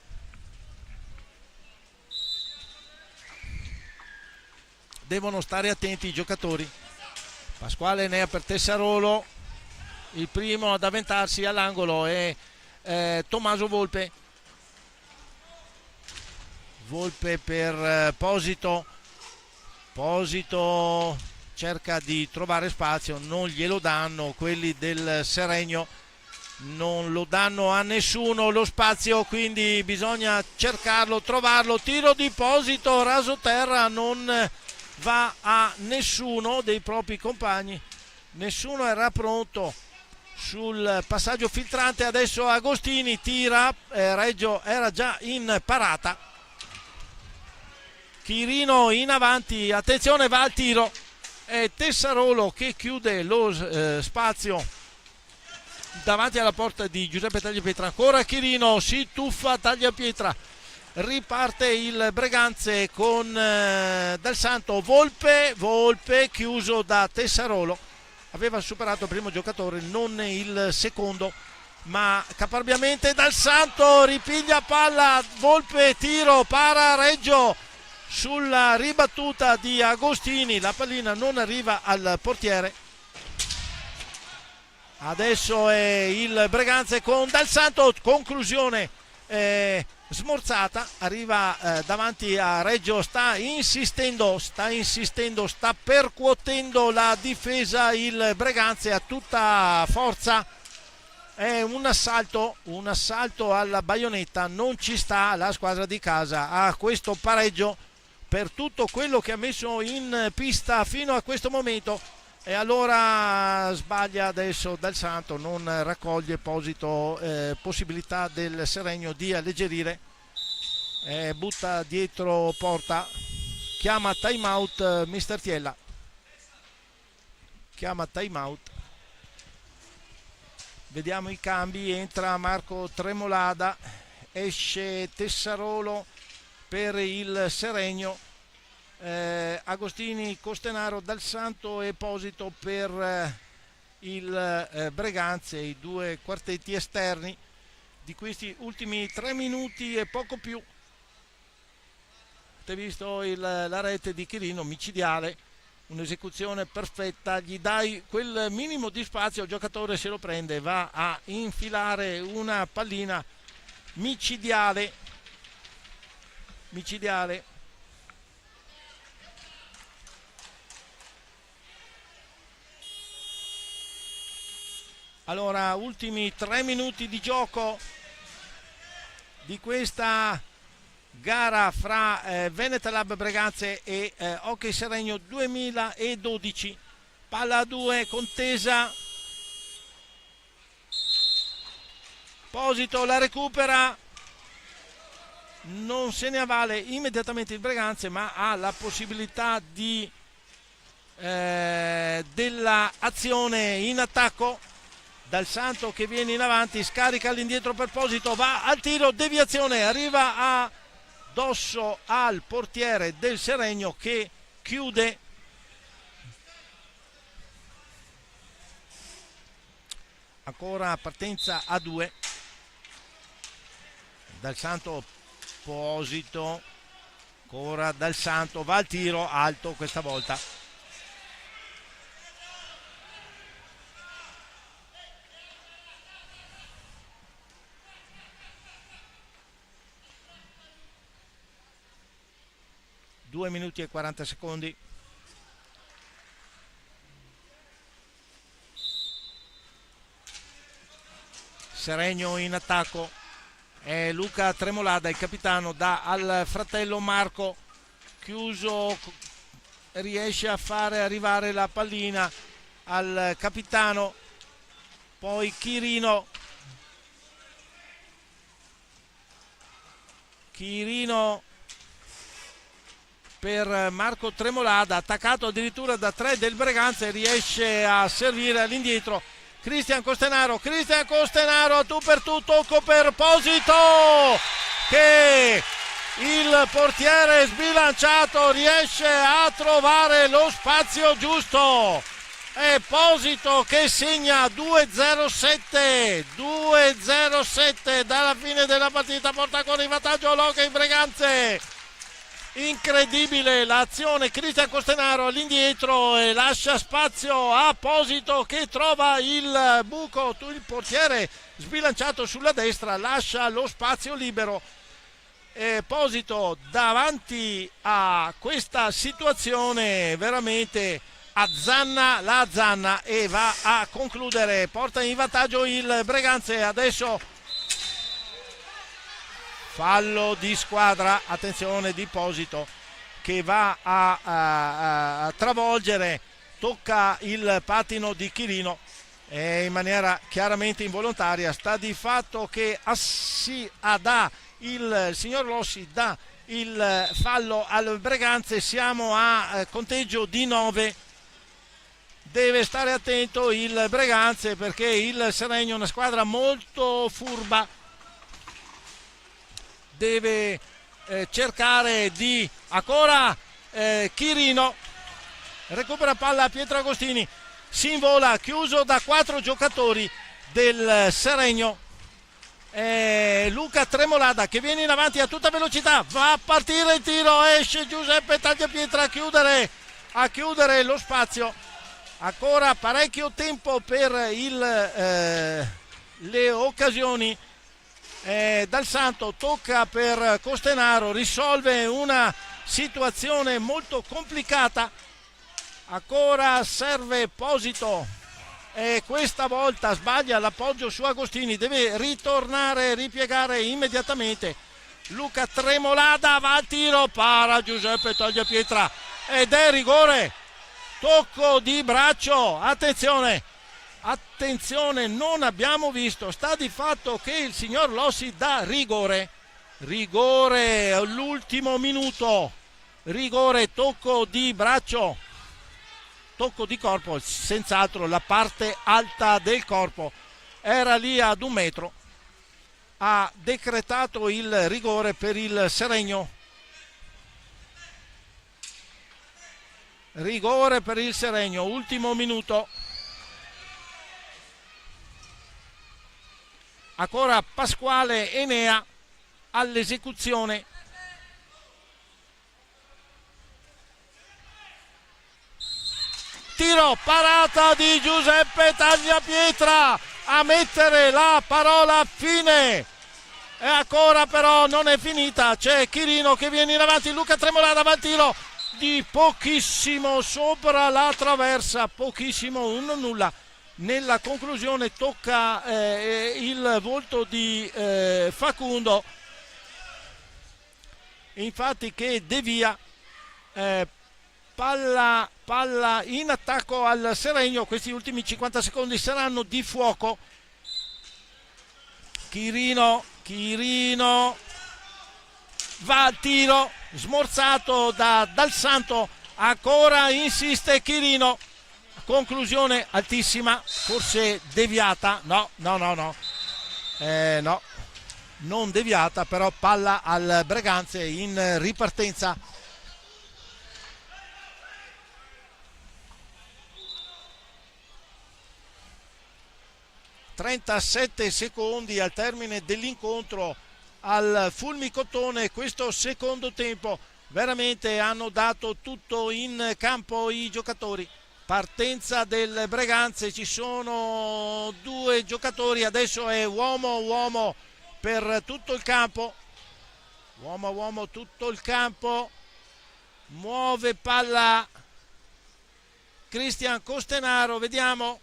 devono stare attenti i giocatori. Pasquale Enea per Tessarolo, il primo ad avventarsi all'angolo è Tommaso Volpe per Posito cerca di trovare spazio, non glielo danno quelli del Seregno, non lo danno a nessuno lo spazio, quindi bisogna cercarlo, trovarlo. Tiro di Posito, raso terra, non va a nessuno dei propri compagni, nessuno era pronto sul passaggio filtrante. Adesso Agostini tira, Reggio era già in parata, Chirino in avanti, attenzione, va al tiro, è Tessarolo che chiude lo spazio davanti alla porta di Giuseppe Tagliapietra. Ancora Chirino, si tuffa Tagliapietra, riparte il Breganze con Dal Santo, Volpe chiuso da Tessarolo, aveva superato il primo giocatore, non il secondo, ma caparbiamente Dal Santo ripiglia palla, Volpe, tiro, para Reggio sulla ribattuta di Agostini, la pallina non arriva al portiere. Adesso è il Breganze con Dal Santo, conclusione smorzata, arriva davanti a Reggio, sta insistendo, sta percuotendo la difesa il Breganze a tutta forza. È un assalto alla baionetta, non ci sta la squadra di casa a questo pareggio per tutto quello che ha messo in pista fino a questo momento, e allora sbaglia adesso Dal Santo, non raccoglie Posito, possibilità del Seregno di alleggerire, butta dietro porta, chiama time out mister Tiella, chiama time out. Vediamo i cambi, entra Marco Tremolada, esce Tessarolo per il Seregno, Agostini, Costenaro, Dal Santo e Posito per il Breganze, i due quartetti esterni di questi ultimi 3 minuti e poco più. Avete visto la rete di Chirino, micidiale, un'esecuzione perfetta, gli dai quel minimo di spazio, il giocatore se lo prende, va a infilare una pallina micidiale. Allora, ultimi 3 minuti di gioco di questa gara fra Veneta Lab Breganze e Hockey Seregno 2012. Palla a 2, contesa, Posito la recupera, non se ne avvale immediatamente il Breganze, ma ha la possibilità di della azione in attacco. Dal Santo che viene in avanti, scarica all'indietro per Posito, va al tiro, deviazione, arriva addosso al portiere del Seregno che chiude. Ancora partenza a 2, Dal Santo, Posito, ancora Dal Santo, va al tiro, alto questa volta. Due minuti e 40 secondi. Seregno in attacco, è Luca Tremolada il capitano, dà al fratello Marco, chiuso, riesce a fare arrivare la pallina al capitano, poi Chirino per Marco Tremolada, attaccato addirittura da 3 del Breganze, riesce a servire all'indietro Cristian Costenaro a tu per tu, tocco per Posito che il portiere sbilanciato riesce a trovare lo spazio giusto, è Posito che segna 2-0-7 dalla fine della partita, porta ancora in vantaggio l'Hockey Breganze. Incredibile l'azione, Cristian Costenaro all'indietro e lascia spazio a Posito che trova il buco, il portiere sbilanciato sulla destra lascia lo spazio libero. Posito davanti a questa situazione veramente azzanna la Zanna e va a concludere, porta in vantaggio il Breganze. Adesso fallo di squadra, attenzione di Posito che va a travolgere, tocca il pattino di Chirino in maniera chiaramente involontaria. Sta di fatto che il signor Lossi dà il fallo al Breganze, siamo a conteggio di 9. Deve stare attento il Breganze perché il Seregno è una squadra molto furba, deve cercare di ancora Chirino recupera palla a Pietro Agostini, si invola, chiuso da 4 giocatori del Seregno. Luca Tremolada che viene in avanti a tutta velocità, va a partire il tiro, esce Giuseppe Tagliapietra a chiudere lo spazio. Ancora parecchio tempo per le occasioni. Dal Santo tocca per Costenaro, risolve una situazione molto complicata. Ancora serve Posito e questa volta sbaglia l'appoggio su Agostini, deve ritornare, ripiegare immediatamente. Luca Tremolada va al tiro, para Giuseppe Tagliapietra ed è rigore. Tocco di braccio, attenzione, non abbiamo visto, sta di fatto che il signor Lossi dà rigore all'ultimo minuto, rigore, tocco di braccio, tocco di corpo, senz'altro la parte alta del corpo era lì ad 1 metro, ha decretato il rigore per il Seregno. Rigore per il Seregno, ultimo minuto. Ancora Pasquale Enea all'esecuzione. Tiro, parata di Giuseppe Tagliapietra a mettere la parola fine. E ancora però non è finita, c'è Chirino che viene in avanti, Luca Tremolada va al tiro di pochissimo sopra la traversa, pochissimo, un nulla. Nella conclusione tocca il volto di Facundo, infatti, che devia, palla in attacco al Seregno. Questi ultimi 50 secondi saranno di fuoco. Chirino va al tiro, smorzato dal Santo, ancora insiste Chirino, conclusione altissima, forse deviata, no, non deviata, però palla al Breganze in ripartenza. ...37 secondi al termine dell'incontro al Fulmicottone. Questo secondo tempo veramente hanno dato tutto in campo i giocatori. Partenza del Breganze, ci sono 2 giocatori, adesso è uomo per tutto il campo, uomo tutto il campo, muove palla Cristian Costenaro, vediamo,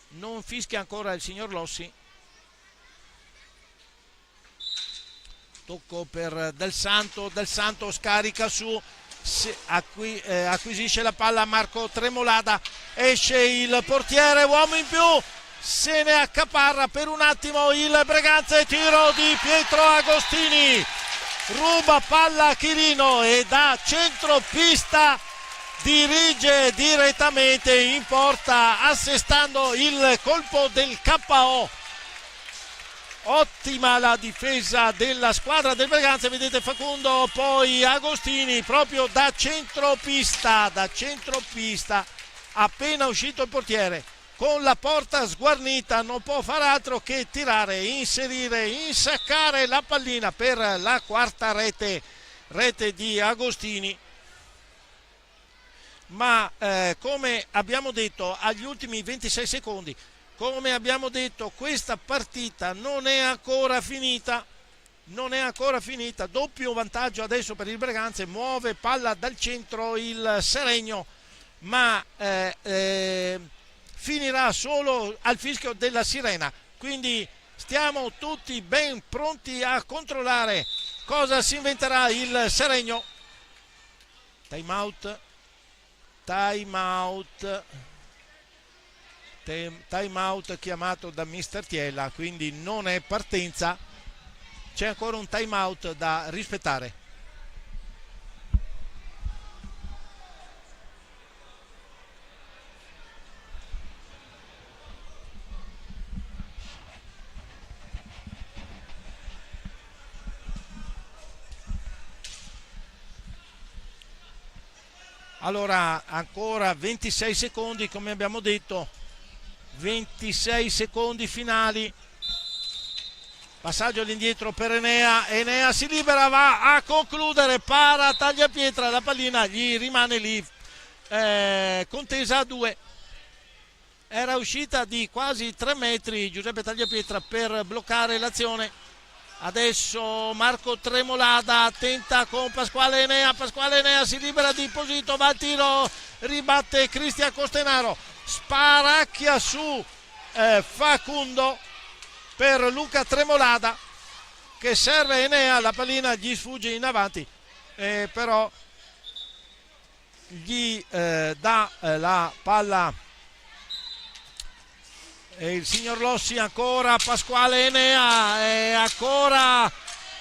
non fischia ancora il signor Lossi. Tocco per Del Santo scarica su, acquisisce la palla Marco Tremolada, esce il portiere, uomo in più, se ne accaparra per un attimo il Breganze, tiro di Pietro Agostini, ruba palla a Chirino e da centropista dirige direttamente in porta, assestando il colpo del KO. Ottima la difesa della squadra del Breganze, vedete Facundo, poi Agostini proprio da centropista, appena uscito il portiere, con la porta sguarnita non può far altro che tirare, inserire, insaccare la pallina per la quarta rete di Agostini. Ma come abbiamo detto agli ultimi 26 secondi, come abbiamo detto, questa partita non è ancora finita, doppio vantaggio adesso per il Breganze, muove palla dal centro il Seregno, ma finirà solo al fischio della sirena, quindi stiamo tutti ben pronti a controllare cosa si inventerà il Seregno. Time out chiamato da Mister Tiella, quindi non è partenza, c'è ancora un time out da rispettare. Allora ancora 26 secondi, come abbiamo detto, 26 secondi finali. Passaggio all'indietro per Enea si libera, va a concludere, para Tagliapietra, la pallina gli rimane lì, contesa a 2. Era uscita di quasi 3 metri Giuseppe Tagliapietra per bloccare l'azione. Adesso Marco Tremolada tenta con Pasquale Enea si libera di Posito, va al tiro, ribatte Cristian Costenaro, sparacchia su Facundo per Luca Tremolada che serve Enea, la pallina gli sfugge in avanti, però gli dà la palla e il signor Lossi. Ancora Pasquale Enea e ancora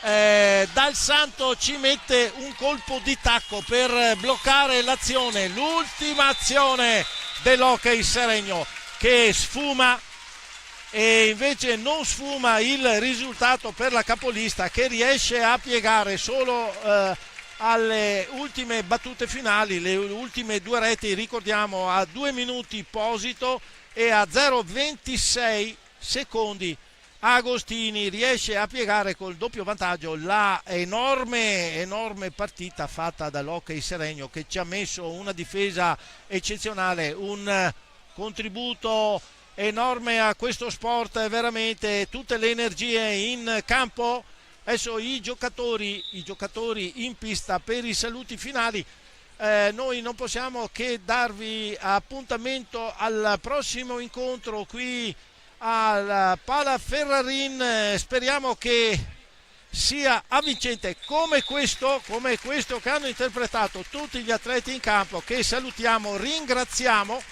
Dal Santo ci mette un colpo di tacco per bloccare l'azione, l'ultima azione dell'Hockey Seregno che sfuma, e invece non sfuma il risultato per la capolista che riesce a piegare solo alle ultime battute finali, le ultime 2 reti, ricordiamo a 2 minuti Posito e a 0,26 secondi Agostini riesce a piegare col doppio vantaggio la enorme partita fatta dall'Hockey Seregno, che ci ha messo una difesa eccezionale, un contributo enorme a questo sport, veramente tutte le energie in campo. Adesso i giocatori in pista per i saluti finali. Noi non possiamo che darvi appuntamento al prossimo incontro qui al Pala Ferrarin, speriamo che sia avvincente come questo che hanno interpretato tutti gli atleti in campo, che salutiamo, ringraziamo.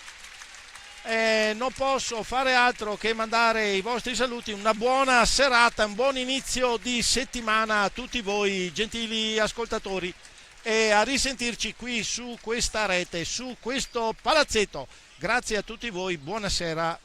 Non posso fare altro che mandare i vostri saluti, una buona serata, un buon inizio di settimana a tutti voi gentili ascoltatori, e a risentirci qui su questa rete, su questo palazzetto. Grazie a tutti voi, buonasera.